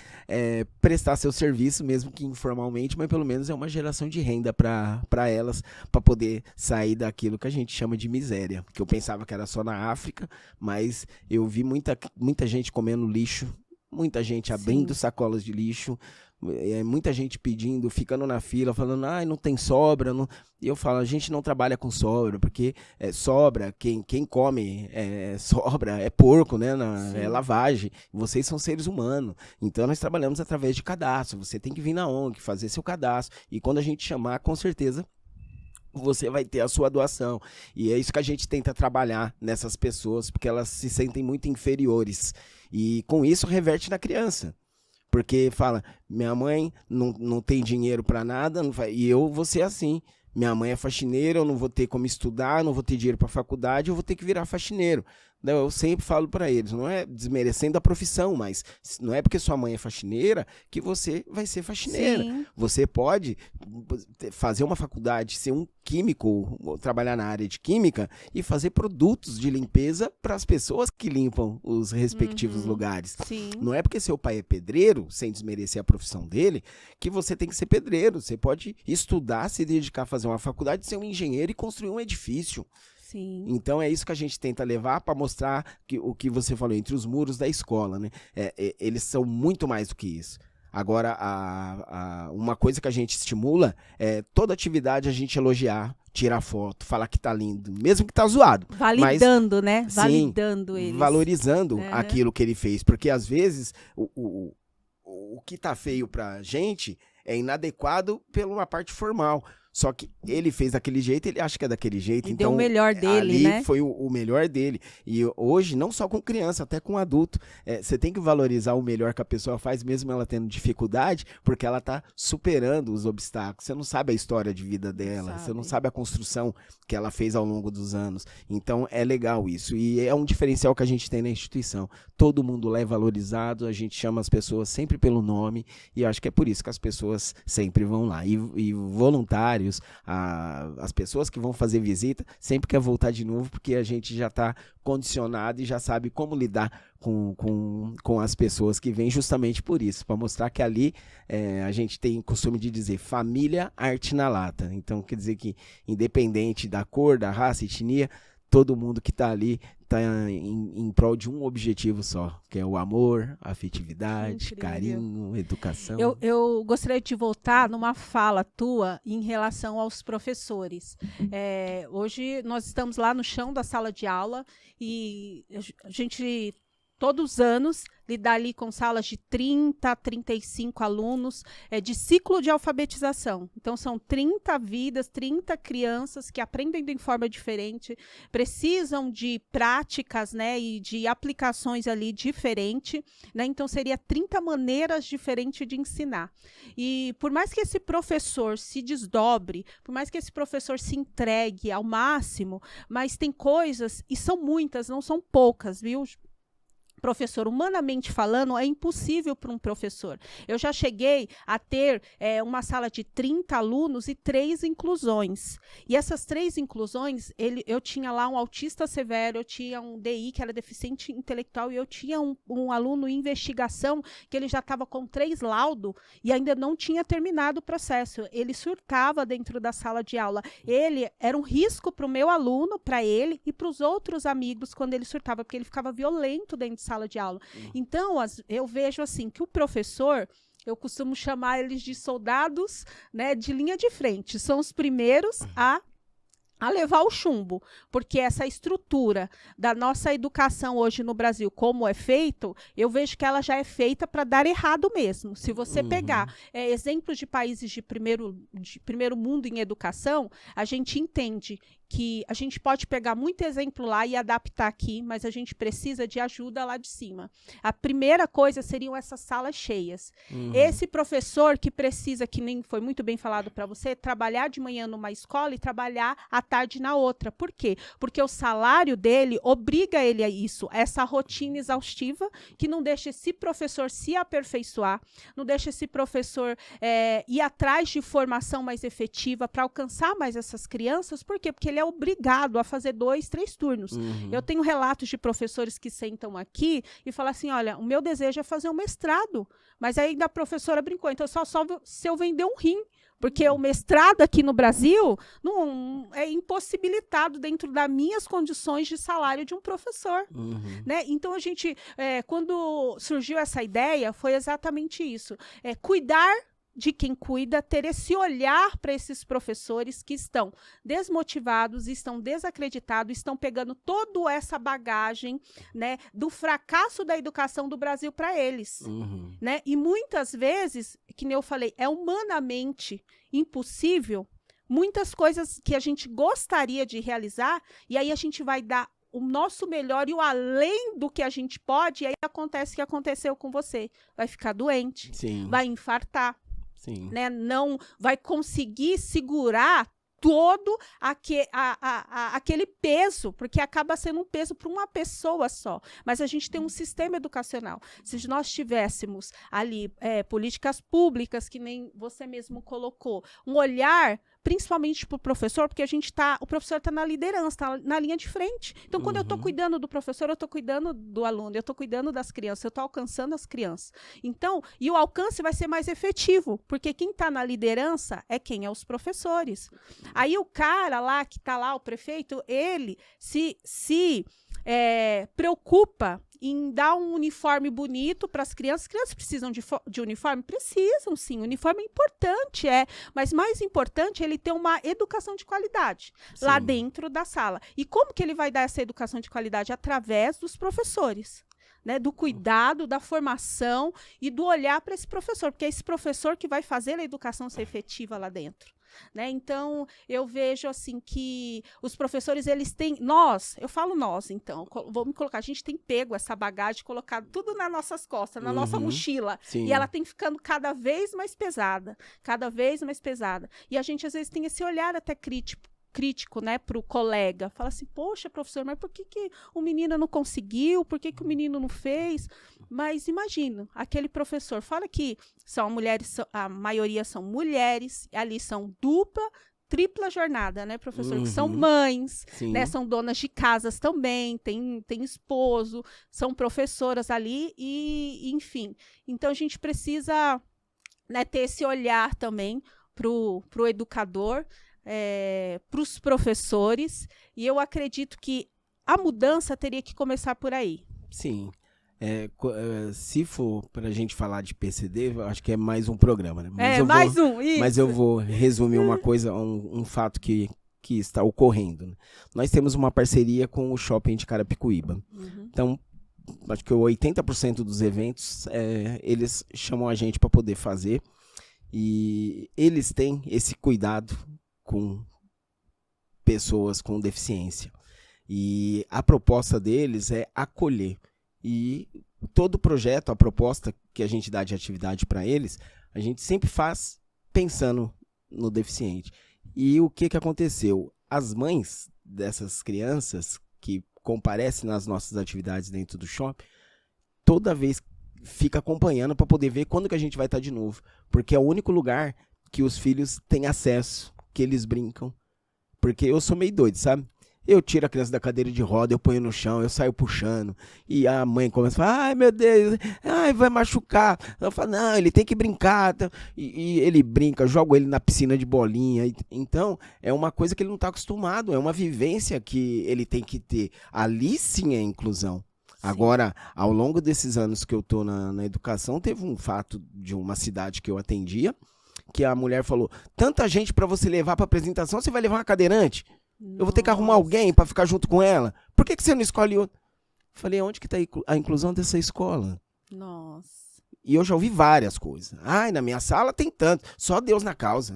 prestar seu serviço, mesmo que informalmente, mas pelo menos é uma geração de renda para elas, para poder sair daquilo que a gente chama de miséria. Que eu pensava que era só na África, mas eu vi muita gente comendo lixo, muita gente abrindo sacolas de lixo, muita gente pedindo, ficando na fila, falando, não tem sobra. Não... E eu falo, a gente não trabalha com sobra, porque sobra, quem come sobra, é porco, né? É lavagem. Vocês são seres humanos. Então nós trabalhamos através de cadastro. Você tem que vir na ONG, fazer seu cadastro. E quando a gente chamar, com certeza você vai ter a sua doação. E é isso que a gente tenta trabalhar nessas pessoas, porque elas se sentem muito inferiores. E com isso reverte na criança. Porque fala, minha mãe não tem dinheiro para nada, e eu vou ser assim. Minha mãe é faxineira, eu não vou ter como estudar, não vou ter dinheiro para faculdade, eu vou ter que virar faxineiro. Eu sempre falo para eles, não é desmerecendo a profissão, mas não é porque sua mãe é faxineira que você vai ser faxineira. Sim. Você pode fazer uma faculdade, ser um químico, trabalhar na área de química e fazer produtos de limpeza para as pessoas que limpam os respectivos lugares. Sim. Não é porque seu pai é pedreiro, sem desmerecer a profissão dele, que você tem que ser pedreiro. Você pode estudar, se dedicar a fazer uma faculdade, ser um engenheiro e construir um edifício. Sim. Então é isso que a gente tenta levar para mostrar o que você falou, entre os muros da escola, né? Eles são muito mais do que isso. Agora, uma coisa que a gente estimula é toda atividade a gente elogiar, tirar foto, falar que tá lindo, mesmo que tá zoado. Validando, mas, né? Validando eles. Valorizando aquilo que ele fez. Porque às vezes o que tá feio pra gente é inadequado pela uma parte formal. Só que ele fez daquele jeito, ele acha que é daquele jeito. E então, deu o melhor dele, ali né? foi o melhor dele. E hoje, não só com criança, até com adulto, você tem que valorizar o melhor que a pessoa faz, mesmo ela tendo dificuldade, porque ela tá superando os obstáculos. Você não sabe a história de vida dela, você não sabe a construção que ela fez ao longo dos anos. Então, é legal isso. E é um diferencial que a gente tem na instituição. Todo mundo lá é valorizado, a gente chama as pessoas sempre pelo nome, e acho que é por isso que as pessoas sempre vão lá. E voluntários, as pessoas que vão fazer visita, sempre quer voltar de novo, porque a gente já está condicionado e já sabe como lidar com as pessoas que vêm justamente por isso, para mostrar que ali a gente tem o costume de dizer família, arte na lata. Então, quer dizer que independente da cor, da raça, etnia, todo mundo que está ali está em prol de um objetivo só, que é o amor, a afetividade, carinho, educação. Eu gostaria de voltar numa fala tua em relação aos professores. Hoje nós estamos lá no chão da sala de aula e a gente, todos os anos, lidar ali com salas de 30 a 35 alunos de ciclo de alfabetização. Então, são 30 vidas, 30 crianças que aprendem de forma diferente, precisam de práticas, né, e de aplicações ali diferentes, né? Então, seria 30 maneiras diferentes de ensinar. E por mais que esse professor se desdobre, por mais que esse professor se entregue ao máximo, mas tem coisas, e são muitas, não são poucas, viu? Professor, humanamente falando, é impossível para um professor. Eu já cheguei a ter uma sala de 30 alunos e 3 inclusões. E essas 3 inclusões, eu tinha lá um autista severo, eu tinha um DI, que era deficiente intelectual, e eu tinha um aluno em investigação, que ele já estava com 3 laudos e ainda não tinha terminado o processo. Ele surtava dentro da sala de aula. Ele era um risco para o meu aluno, para ele e para os outros amigos quando ele surtava, porque ele ficava violento dentro de sala de aula. Então, eu vejo assim, que o professor, eu costumo chamar eles de soldados, né, de linha de frente. São os primeiros a levar o chumbo, porque essa estrutura da nossa educação hoje no Brasil, como é feito, eu vejo que ela já é feita para dar errado mesmo. Se você pegar exemplos de países de primeiro mundo em educação, a gente entende que a gente pode pegar muito exemplo lá e adaptar aqui, mas a gente precisa de ajuda lá de cima. A primeira coisa seriam essas salas cheias. Esse professor que precisa, que nem foi muito bem falado para você, trabalhar de manhã numa escola e trabalhar à tarde na outra. Por quê? Porque o salário dele obriga ele a isso, essa rotina exaustiva que não deixa esse professor se aperfeiçoar, não deixa esse professor ir atrás de formação mais efetiva para alcançar mais essas crianças. Por quê? Porque ele é obrigado a fazer 2, 3 turnos. Eu tenho relatos de professores que sentam aqui e falam assim, olha, o meu desejo é fazer um mestrado, mas aí a professora brincou, então só se eu vender um rim, porque o mestrado aqui no Brasil não é impossibilitado dentro das minhas condições de salário de um professor. Né? Então, a gente, quando surgiu essa ideia, foi exatamente isso. Cuidar de quem cuida, ter esse olhar para esses professores que estão desmotivados, estão desacreditados, estão pegando toda essa bagagem, né, do fracasso da educação do Brasil para eles. Né? E muitas vezes, que nem eu falei, é humanamente impossível muitas coisas que a gente gostaria de realizar, e aí a gente vai dar o nosso melhor e o além do que a gente pode, e aí acontece o que aconteceu com você. Vai ficar doente, vai infartar. Né, não vai conseguir segurar todo aquele peso, porque acaba sendo um peso para uma pessoa só. Mas a gente tem um sistema educacional. Se nós tivéssemos ali políticas públicas, que nem você mesmo colocou, um olhar principalmente para o professor, porque o professor está na liderança, está na linha de frente. Então, quando eu estou cuidando do professor, eu estou cuidando do aluno, eu estou cuidando das crianças, eu estou alcançando as crianças. Então, e o alcance vai ser mais efetivo, porque quem está na liderança é quem? É os professores. Aí o cara lá, que está lá, o prefeito, ele se preocupa em dar um uniforme bonito para as crianças. As crianças precisam de uniforme? Precisam, sim. O uniforme é importante, mas mais importante é ele ter uma educação de qualidade lá dentro da sala. E como que ele vai dar essa educação de qualidade? Através dos professores. Né, do cuidado, da formação e do olhar para esse professor, porque é esse professor que vai fazer a educação ser efetiva lá dentro. né? Então, eu vejo assim que os professores, eles têm, eu falo nós, então, vou me colocar, a gente tem pego essa bagagem, colocado tudo nas nossas costas, na nossa mochila, Sim. e ela tem ficando cada vez mais pesada, e a gente às vezes tem esse olhar até crítico, né, para o colega, fala assim, poxa, professor, mas por que o menino não conseguiu, por que o menino não fez? Mas imagina, aquele professor, fala que são mulheres, a maioria são mulheres, ali são dupla, tripla jornada, né, professor? Que são mães, né, são donas de casas também, tem esposo, são professoras ali, e enfim. Então, a gente precisa, né, ter esse olhar também pro educador, para os professores, e eu acredito que a mudança teria que começar por aí. Sim. Se for para a gente falar de PCD, eu acho que é mais um programa, né? Mas eu vou resumir uma coisa, um fato que está ocorrendo, né? Nós temos uma parceria com o Shopping de Carapicuíba. Então, acho que 80% dos eventos, eles chamam a gente para poder fazer, e eles têm esse cuidado com pessoas com deficiência. E a proposta deles é acolher. E todo projeto, a proposta que a gente dá de atividade para eles, a gente sempre faz pensando no deficiente. E o que aconteceu? As mães dessas crianças que comparecem nas nossas atividades dentro do shopping, toda vez fica acompanhando para poder ver quando que a gente vai estar de novo. Porque é o único lugar que os filhos têm acesso, que eles brincam. Porque eu sou meio doido, sabe? Eu tiro a criança da cadeira de roda, eu ponho no chão, eu saio puxando. E a mãe começa a falar, ai meu Deus, ai, vai machucar. Eu falo, não, ele tem que brincar. E ele brinca, jogo ele na piscina de bolinha. Então, é uma coisa que ele não está acostumado, é uma vivência que ele tem que ter. Ali sim é inclusão. Sim. Agora, ao longo desses anos que eu estou na educação, teve um fato de uma cidade que eu atendia, que a mulher falou, tanta gente para você levar para apresentação, você vai levar uma cadeirante? Eu vou ter que arrumar alguém para ficar junto com ela? Por que você não escolhe outro? Falei, onde que está a inclusão dessa escola? Nossa. E eu já ouvi várias coisas. Ai, na minha sala tem tanto. Só Deus na causa.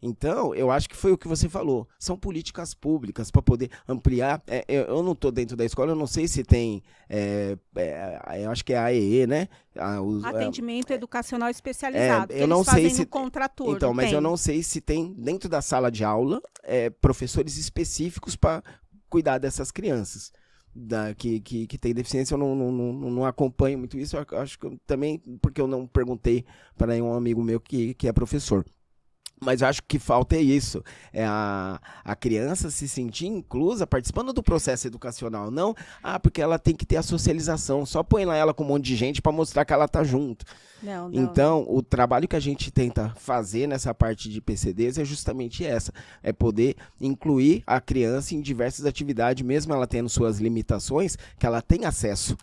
Então, eu acho que foi o que você falou. São políticas públicas para poder ampliar. Eu não estou dentro da escola, eu não sei se tem... eu acho que é a AEE, né? Atendimento educacional especializado. Eu não sei se... contraturno. Então, mas eu não sei se tem dentro da sala de aula professores específicos para cuidar dessas crianças. Que tem deficiência. Eu não acompanho muito isso. Eu acho que também porque eu não perguntei para um amigo meu que é professor. Mas eu acho que falta isso, a criança se sentir inclusa, participando do processo educacional, não, porque ela tem que ter a socialização, só põe lá ela com um monte de gente para mostrar que ela tá junto. Não. Então, o trabalho que a gente tenta fazer nessa parte de PCDs é justamente essa, é poder incluir a criança em diversas atividades, mesmo ela tendo suas limitações, que ela tem acesso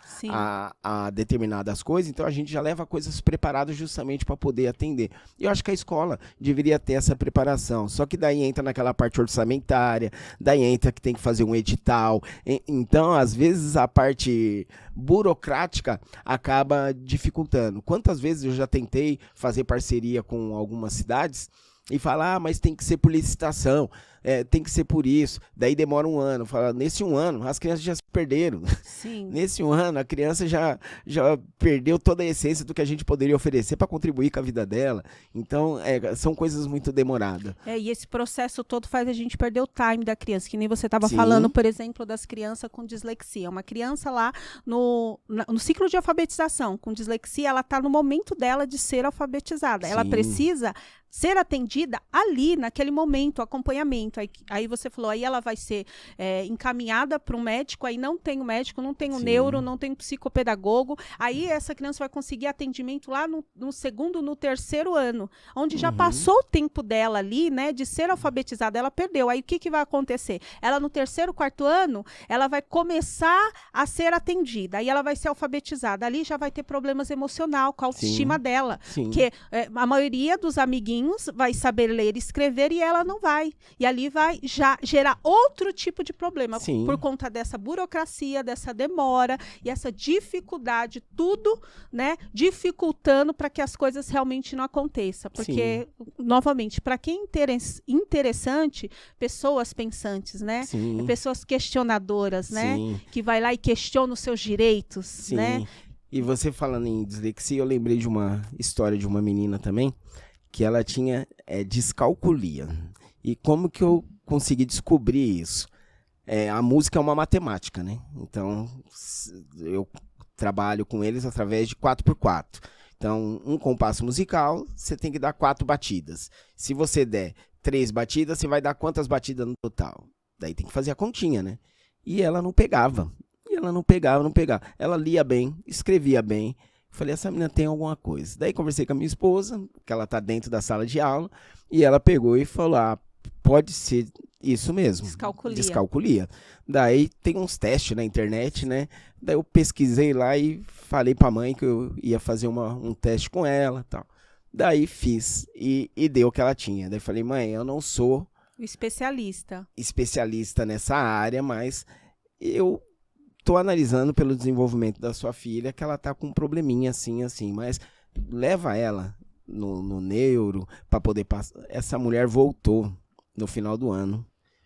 a determinadas coisas, então a gente já leva coisas preparadas justamente para poder atender. E eu acho que a escola deveria ter essa preparação, só que daí entra naquela parte orçamentária, daí entra que tem que fazer um edital, então às vezes a parte burocrática acaba dificultando. Quantas vezes eu já tentei fazer parceria com algumas cidades e falar, mas tem que ser por licitação, tem que ser por isso, daí demora um ano. Fala, nesse um ano, as crianças já se perderam. Sim. Nesse um ano, a criança já perdeu toda a essência do que a gente poderia oferecer para contribuir com a vida dela. Então, são coisas muito demoradas. E esse processo todo faz a gente perder o time da criança, que nem você estava falando, por exemplo, das crianças com dislexia. Uma criança lá no ciclo de alfabetização com dislexia, ela está no momento dela de ser alfabetizada. Sim. Ela precisa ser atendida ali, naquele momento, acompanhamento. Aí você falou, aí ela vai ser encaminhada para um médico, aí não tem o médico, não tem o neuro, não tem o psicopedagogo, aí essa criança vai conseguir atendimento lá no segundo, no terceiro ano, onde já passou o tempo dela ali, né, de ser alfabetizada, ela perdeu. Aí o que vai acontecer? Ela no terceiro, quarto ano, ela vai começar a ser atendida, aí ela vai ser alfabetizada, ali já vai ter problemas emocional com a autoestima dela, porque a maioria dos amiguinhos vai saber ler e escrever e ela não vai. E ali vai já gerar outro tipo de problema por conta dessa burocracia burocracia, dessa demora e essa dificuldade, tudo, né, dificultando para que as coisas realmente não aconteçam. Porque, novamente, para quem é interessante, pessoas pensantes, né? Sim. Pessoas questionadoras, né? Sim. Que vai lá e questiona os seus direitos, Sim. né? E você falando em dislexia, eu lembrei de uma história de uma menina também, que ela tinha descalculia. E como que eu consegui descobrir isso? A música é uma matemática, né? Então, eu trabalho com eles através de 4x4. Então, um compasso musical, você tem que dar 4 batidas. Se você der 3 batidas, você vai dar quantas batidas no total? Daí tem que fazer a continha, né? E ela não pegava. Não pegava. Ela lia bem, escrevia bem. Falei, essa menina tem alguma coisa. Daí conversei com a minha esposa, que ela tá dentro da sala de aula, e ela pegou e falou, pode ser isso mesmo. Descalculia. Daí tem uns testes na internet, né? Daí eu pesquisei lá e falei pra mãe que eu ia fazer um teste com ela e tal. Daí fiz e deu o que ela tinha. Daí falei, mãe, eu não sou especialista nessa área, mas eu tô analisando pelo desenvolvimento da sua filha que ela tá com um probleminha assim, mas leva ela no neuro para poder passar. Essa mulher voltou no final do ano,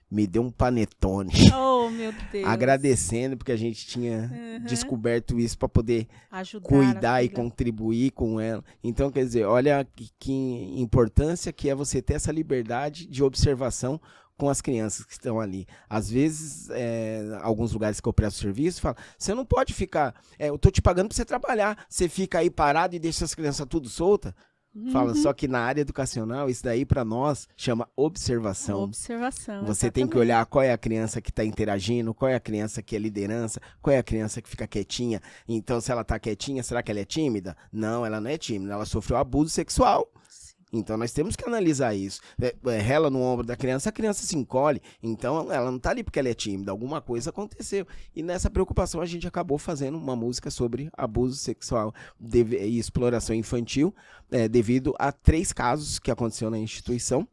me deu um panetone. Oh, meu Deus. Agradecendo porque a gente tinha descoberto isso para poder ajudar, cuidar e contribuir com ela. Então, quer dizer, olha que importância que é você ter essa liberdade de observação com as crianças que estão ali. Às vezes, alguns lugares que eu presto serviço, falam, você não pode ficar, eu tô te pagando para você trabalhar, você fica aí parado e deixa as crianças tudo solta. Fala, só que na área educacional, isso daí para nós chama observação. Você exatamente. tem que olhar qual é a criança que está interagindo, qual é a criança que é liderança, qual é a criança que fica quietinha. Então, se ela está quietinha, será que ela é tímida? Não, ela não é tímida, ela sofreu abuso sexual. Então, nós temos que analisar isso. Rela no ombro da criança, a criança se encolhe. Então, ela não está ali porque ela é tímida. Alguma coisa aconteceu. E nessa preocupação, a gente acabou fazendo uma música sobre abuso sexual e exploração infantil, devido a 3 casos que aconteceu na instituição.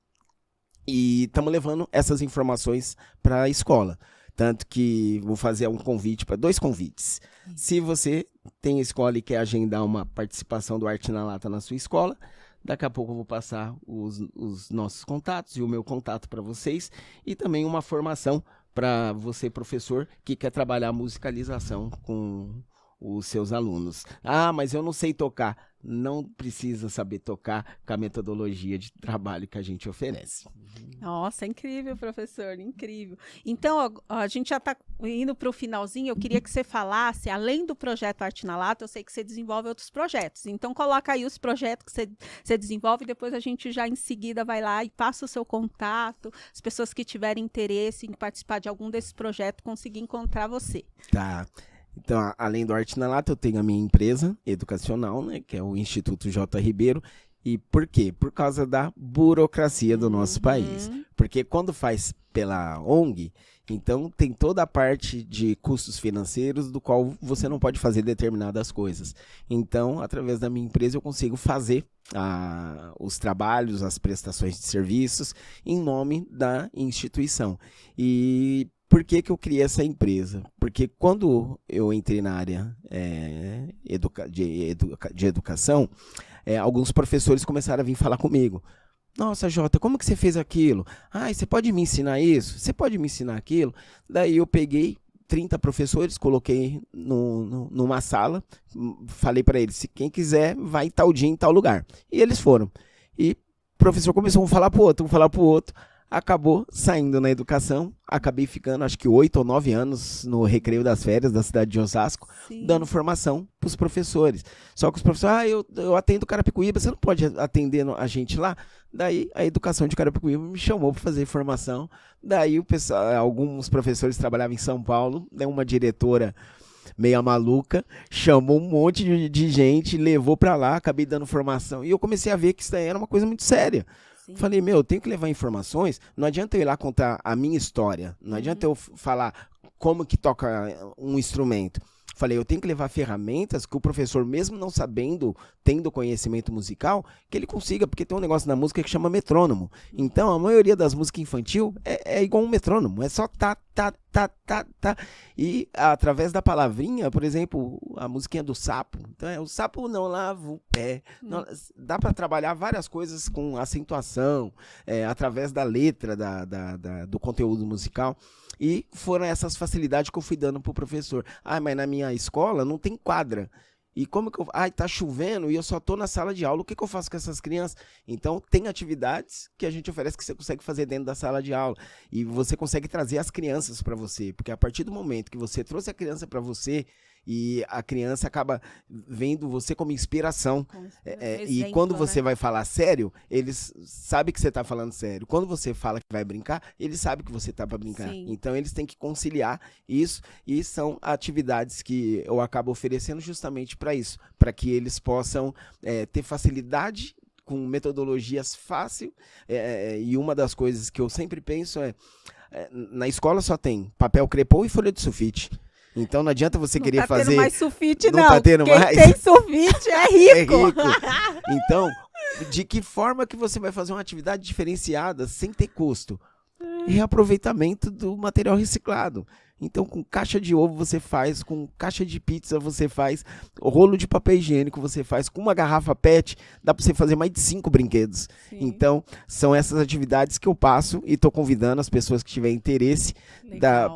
E estamos levando essas informações para a escola. Tanto que vou fazer 2 convites. Se você tem escola e quer agendar uma participação do Arte na Lata na sua escola, daqui a pouco eu vou passar os nossos contatos e o meu contato para vocês. E também uma formação para você, professor, que quer trabalhar a musicalização com os seus alunos. Mas eu não sei tocar. Não precisa saber tocar com a metodologia de trabalho que a gente oferece. Nossa, incrível, professor, incrível. Então, a gente já está indo para o finalzinho. Eu queria que você falasse, além do projeto Arte na Lata, eu sei que você desenvolve outros projetos. Então, coloca aí os projetos que você desenvolve e depois a gente já em seguida vai lá e passa o seu contato. As pessoas que tiverem interesse em participar de algum desses projetos, conseguir encontrar você. Tá. Então, além do Arte na Lata, eu tenho a minha empresa educacional, né, que é o Instituto J. Ribeiro. E por quê? Por causa da burocracia do nosso país. Porque quando faz pela ONG, então tem toda a parte de custos financeiros do qual você não pode fazer determinadas coisas. Então, através da minha empresa, eu consigo fazer os trabalhos, as prestações de serviços em nome da instituição. E por que eu criei essa empresa? Porque quando eu entrei na área de educação, alguns professores começaram a vir falar comigo. Nossa, Jota, como que você fez aquilo? Você pode me ensinar isso? Você pode me ensinar aquilo? Daí eu peguei 30 professores, coloquei numa sala, falei para eles, se quem quiser, vai tal dia em tal lugar. E eles foram. E o professor começou a falar para o outro. Acabou saindo na educação, acabei ficando acho que 8 ou 9 anos no Recreio das Férias da cidade de Osasco, dando formação para os professores. Só que os professores, eu atendo Carapicuíba, você não pode atender a gente lá? Daí a educação de Carapicuíba me chamou para fazer formação. Daí alguns professores trabalhavam em São Paulo, uma diretora meia maluca, chamou um monte de gente, levou para lá, acabei dando formação. E eu comecei a ver que isso daí era uma coisa muito séria. Falei, eu tenho que levar informações, não adianta eu ir lá contar a minha história, não adianta eu falar como que toca um instrumento. Falei, eu tenho que levar ferramentas que o professor, mesmo não sabendo, tendo conhecimento musical, que ele consiga, porque tem um negócio na música que chama metrônomo. Então, a maioria das músicas infantil é igual um metrônomo, é só tá, tá, tá, tá, tá. E através da palavrinha, por exemplo, a musiquinha do sapo. Então, o sapo não lava o pé. Não, dá para trabalhar várias coisas com acentuação, através da letra, do conteúdo musical. E foram essas facilidades que eu fui dando pro professor. Mas na minha escola não tem quadra. E como que eu... tá chovendo e eu só tô na sala de aula, o que eu faço com essas crianças? Então, tem atividades que a gente oferece que você consegue fazer dentro da sala de aula. E você consegue trazer as crianças para você. Porque a partir do momento que você trouxe a criança para você, e a criança acaba vendo você como inspiração. E quando você vai falar sério, eles sabem que você está falando sério. Quando você fala que vai brincar, eles sabem que você está para brincar. Sim. Então, eles têm que conciliar isso. E são atividades que eu acabo oferecendo justamente para isso. Para que eles possam ter facilidade com metodologias fáceis. E uma das coisas que eu sempre penso na escola só tem papel crepom e folha de sulfite. Então não adianta você querer fazer... Não tá tendo mais sulfite, não. Tá tendo Quem mais. Tem sulfite é rico. É rico. Então, de que forma que você vai fazer uma atividade diferenciada sem ter custo? Reaproveitamento do material reciclado. Então, com caixa de ovo você faz, com caixa de pizza você faz, rolo de papel higiênico você faz, com uma garrafa PET dá para você fazer mais de 5 brinquedos. Sim. Então, são essas atividades que eu passo e estou convidando as pessoas que tiverem interesse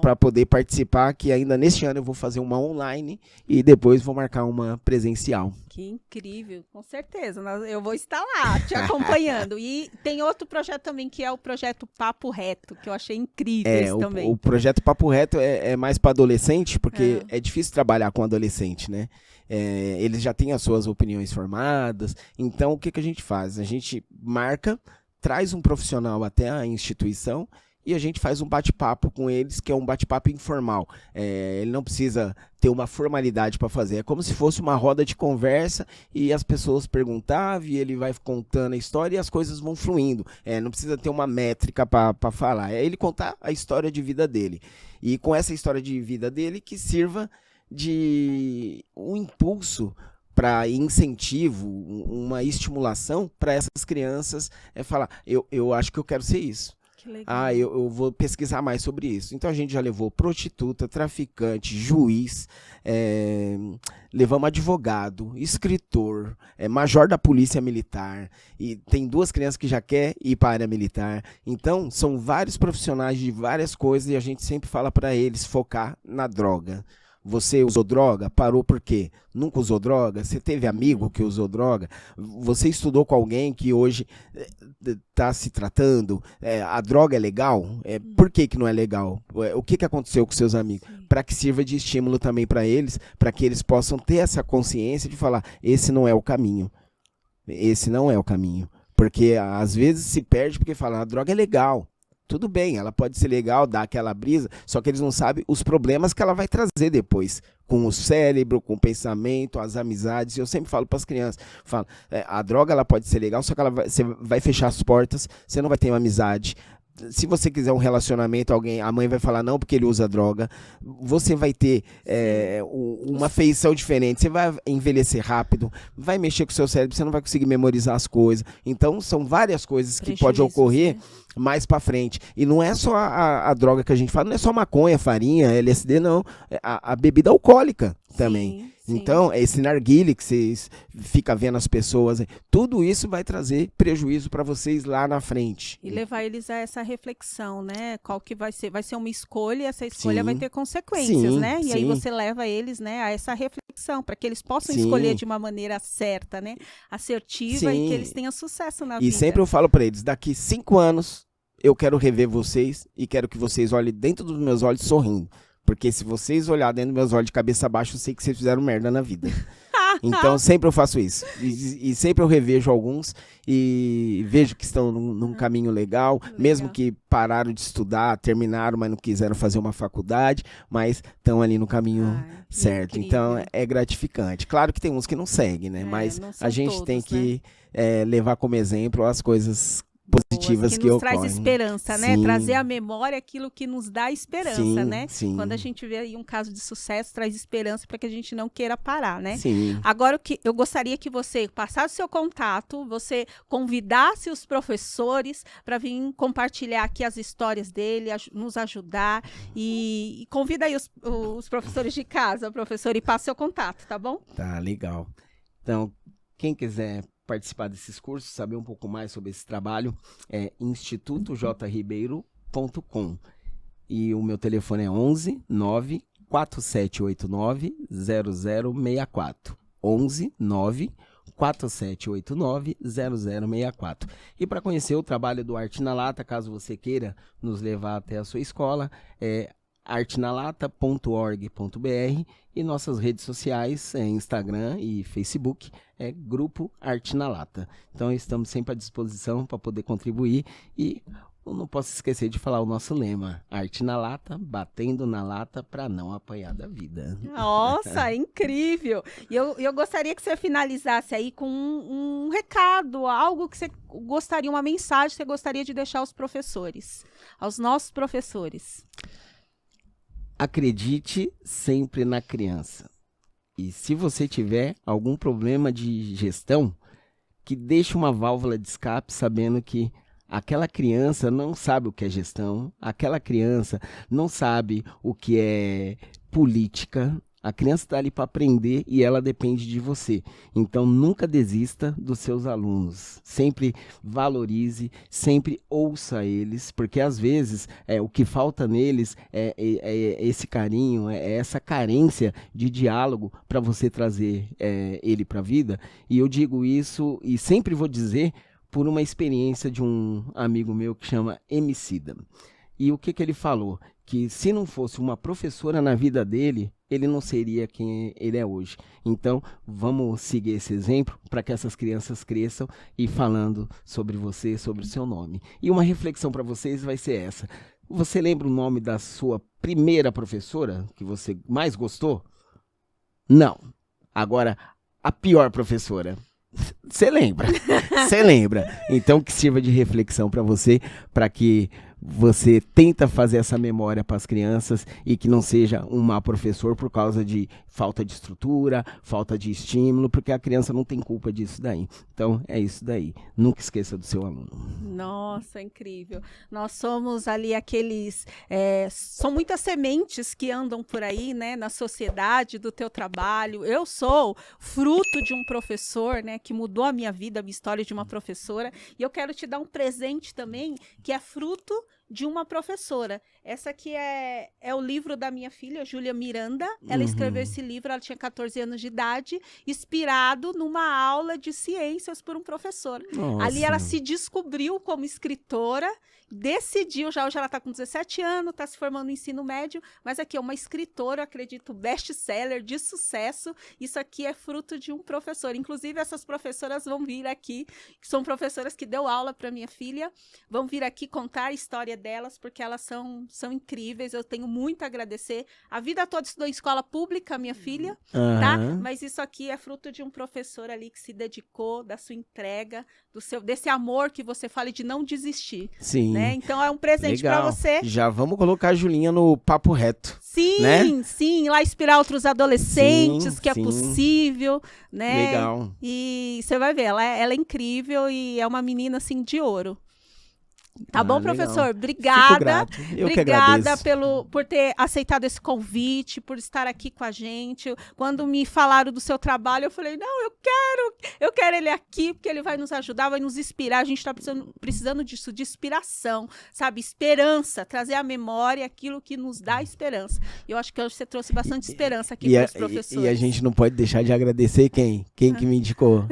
para poder participar, que ainda neste ano eu vou fazer uma online e depois vou marcar uma presencial. Que incrível, com certeza. Eu vou estar lá te acompanhando. E tem outro projeto também, que é o projeto Papo Reto, que eu achei incrível esse também. O projeto Papo Reto é mais para adolescente, porque é difícil trabalhar com adolescente, né? Eles já têm as suas opiniões formadas. Então, o que a gente faz? A gente marca, traz um profissional até a instituição e a gente faz um bate-papo com eles, que é um bate-papo informal. Ele não precisa ter uma formalidade para fazer. É como se fosse uma roda de conversa e as pessoas perguntavam e ele vai contando a história e as coisas vão fluindo. Não precisa ter uma métrica para falar. É ele contar a história de vida dele. E com essa história de vida dele que sirva de um impulso para incentivo, uma estimulação para essas crianças falar, eu acho que eu quero ser isso. Eu vou pesquisar mais sobre isso. Então a gente já levou prostituta, traficante, juiz, levamos advogado, escritor, major da polícia militar, e tem 2 crianças que já querem ir para a área militar. Então são vários profissionais de várias coisas e a gente sempre fala para eles focar na droga. Você usou droga? Parou por quê? Nunca usou droga? Você teve amigo que usou droga? Você estudou com alguém que hoje está se tratando? A droga é legal? Por que não é legal? O que aconteceu com seus amigos? Para que sirva de estímulo também para eles, para que eles possam ter essa consciência de falar, esse não é o caminho. Esse não é o caminho. Porque às vezes se perde porque fala, a droga é legal. Tudo bem, ela pode ser legal, dar aquela brisa, só que eles não sabem os problemas que ela vai trazer depois, com o cérebro, com o pensamento, as amizades. Eu sempre falo para as crianças, a droga ela pode ser legal, só que você vai fechar as portas, você não vai ter uma amizade. Se você quiser um relacionamento, a mãe vai falar não porque ele usa droga. Você vai ter uma feição diferente. Você vai envelhecer rápido, vai mexer com o seu cérebro, você não vai conseguir memorizar as coisas. Então, são várias coisas que podem ocorrer mais para frente. E não é só a droga que a gente fala, não é só maconha, farinha, LSD, não. A bebida alcoólica também. Sim. Então, esse narguile que vocês ficam vendo as pessoas, tudo isso vai trazer prejuízo para vocês lá na frente. E levar eles a essa reflexão, né? Qual que vai ser? Vai ser uma escolha, essa escolha vai ter consequências, né? E aí você leva eles, né, a essa reflexão, para que eles possam escolher de uma maneira certa, né? Assertiva e que eles tenham sucesso na vida. E sempre eu falo para eles, daqui 5 anos eu quero rever vocês e quero que vocês olhem dentro dos meus olhos sorrindo. Porque se vocês olharem dentro dos meus olhos de cabeça baixa, eu sei que vocês fizeram merda na vida. Então, sempre eu faço isso. E sempre eu revejo alguns e vejo que estão num caminho legal. Mesmo que pararam de estudar, terminaram, mas não quiseram fazer uma faculdade, mas estão ali no caminho certo. Incrível. Então, é gratificante. Claro que tem uns que não seguem, né? Mas a gente tem que levar como exemplo as coisas positivas que nos ocorrem. traz esperança, né? Sim. Trazer à memória aquilo que nos dá esperança, Sim, né? sim. Quando a gente vê aí um caso de sucesso, traz esperança para que a gente não queira parar, né? Sim. Agora, eu gostaria que você passasse o seu contato, você convidasse os professores para vir compartilhar aqui as histórias dele, nos ajudar e convida aí os professores de casa, professor, e passa seu contato, tá bom? Tá, legal. Então, quem quiser participar desses cursos, saber um pouco mais sobre esse trabalho, é institutojribeiro.com. E o meu telefone é 11 9 4789 0064. 11 9 4789 0064. E para conhecer o trabalho do Arte na Lata, caso você queira nos levar até a sua escola, é artenalata.org.br e nossas redes sociais, Instagram e Facebook, é Grupo Arte na Lata. Então estamos sempre à disposição para poder contribuir e eu não posso esquecer de falar o nosso lema, Arte na Lata, batendo na lata para não apanhar da vida. Nossa, incrível! E eu gostaria que você finalizasse aí com um recado, algo que você gostaria, uma mensagem que você gostaria de deixar aos professores, aos nossos professores. Acredite sempre na criança. E se você tiver algum problema de gestão, que deixe uma válvula de escape sabendo que aquela criança não sabe o que é gestão, aquela criança não sabe o que é política. A criança está ali para aprender e ela depende de você. Então, nunca desista dos seus alunos. Sempre valorize, sempre ouça eles, porque às vezes o que falta neles é esse carinho, é essa carência de diálogo para você trazer ele para a vida. E eu digo isso e sempre vou dizer por uma experiência de um amigo meu que chama Emicida. E o que ele falou? Que se não fosse uma professora na vida dele, ele não seria quem ele é hoje. Então, vamos seguir esse exemplo para que essas crianças cresçam e falando sobre você, sobre o seu nome. E uma reflexão para vocês vai ser essa. Você lembra o nome da sua primeira professora que você mais gostou? Não. Agora, a pior professora. Você lembra? Você lembra? Então, que sirva de reflexão para você, para que você tenta fazer essa memória para as crianças e que não seja um mau professor por causa de falta de estrutura, falta de estímulo, porque a criança não tem culpa disso daí. Então, é isso daí. Nunca esqueça do seu aluno. Nossa, incrível. Nós somos ali aqueles... são muitas sementes que andam por aí, né, na sociedade, do teu trabalho. Eu sou fruto de um professor, né, que mudou a minha vida, a minha história de uma professora. E eu quero te dar um presente também, que é fruto de uma professora. Essa aqui é o livro da minha filha, Júlia Miranda. Ela escreveu esse livro, ela tinha 14 anos de idade, inspirado numa aula de ciências por um professor. Nossa. Ali ela se descobriu como escritora, decidiu, hoje ela está com 17 anos, está se formando no ensino médio, mas aqui é uma escritora, acredito, best-seller, de sucesso. Isso aqui é fruto de um professor. Inclusive, essas professoras vão vir aqui, que são professoras que deu aula para minha filha, vão vir aqui contar a história delas, porque elas são incríveis. Eu tenho muito a agradecer. A vida toda estudou em escola pública, minha filha, tá? Mas isso aqui é fruto de um professor ali que se dedicou, da sua entrega, desse amor que você fala de não desistir. Sim. Né? Então é um presente para você. Já vamos colocar a Julinha no papo reto. Sim, né? Sim, lá inspirar outros adolescentes, que é sim. possível, né? Legal. E você vai ver, ela é incrível e é uma menina assim de ouro. Tá bom, professor? Legal. Obrigada. Fico grato. Eu que agradeço. Por ter aceitado esse convite, por estar aqui com a gente. Quando me falaram do seu trabalho, eu falei, não, eu quero ele aqui, porque ele vai nos ajudar, vai nos inspirar. A gente está precisando disso, de inspiração, sabe? Esperança, trazer à memória aquilo que nos dá esperança. Eu acho que hoje você trouxe bastante esperança aqui para os professores. E a gente não pode deixar de agradecer quem? Quem que me indicou?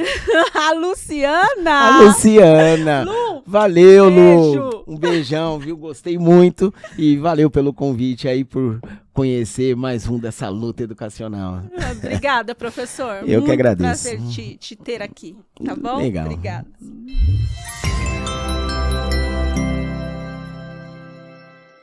A Luciana! A Luciana! Lu, valeu, beijo. Lu! Um beijão, viu? Gostei muito e valeu pelo convite aí, por conhecer mais um dessa luta educacional. Obrigada, professor. Eu que agradeço. Muito prazer te ter aqui, tá bom? Legal. Obrigada.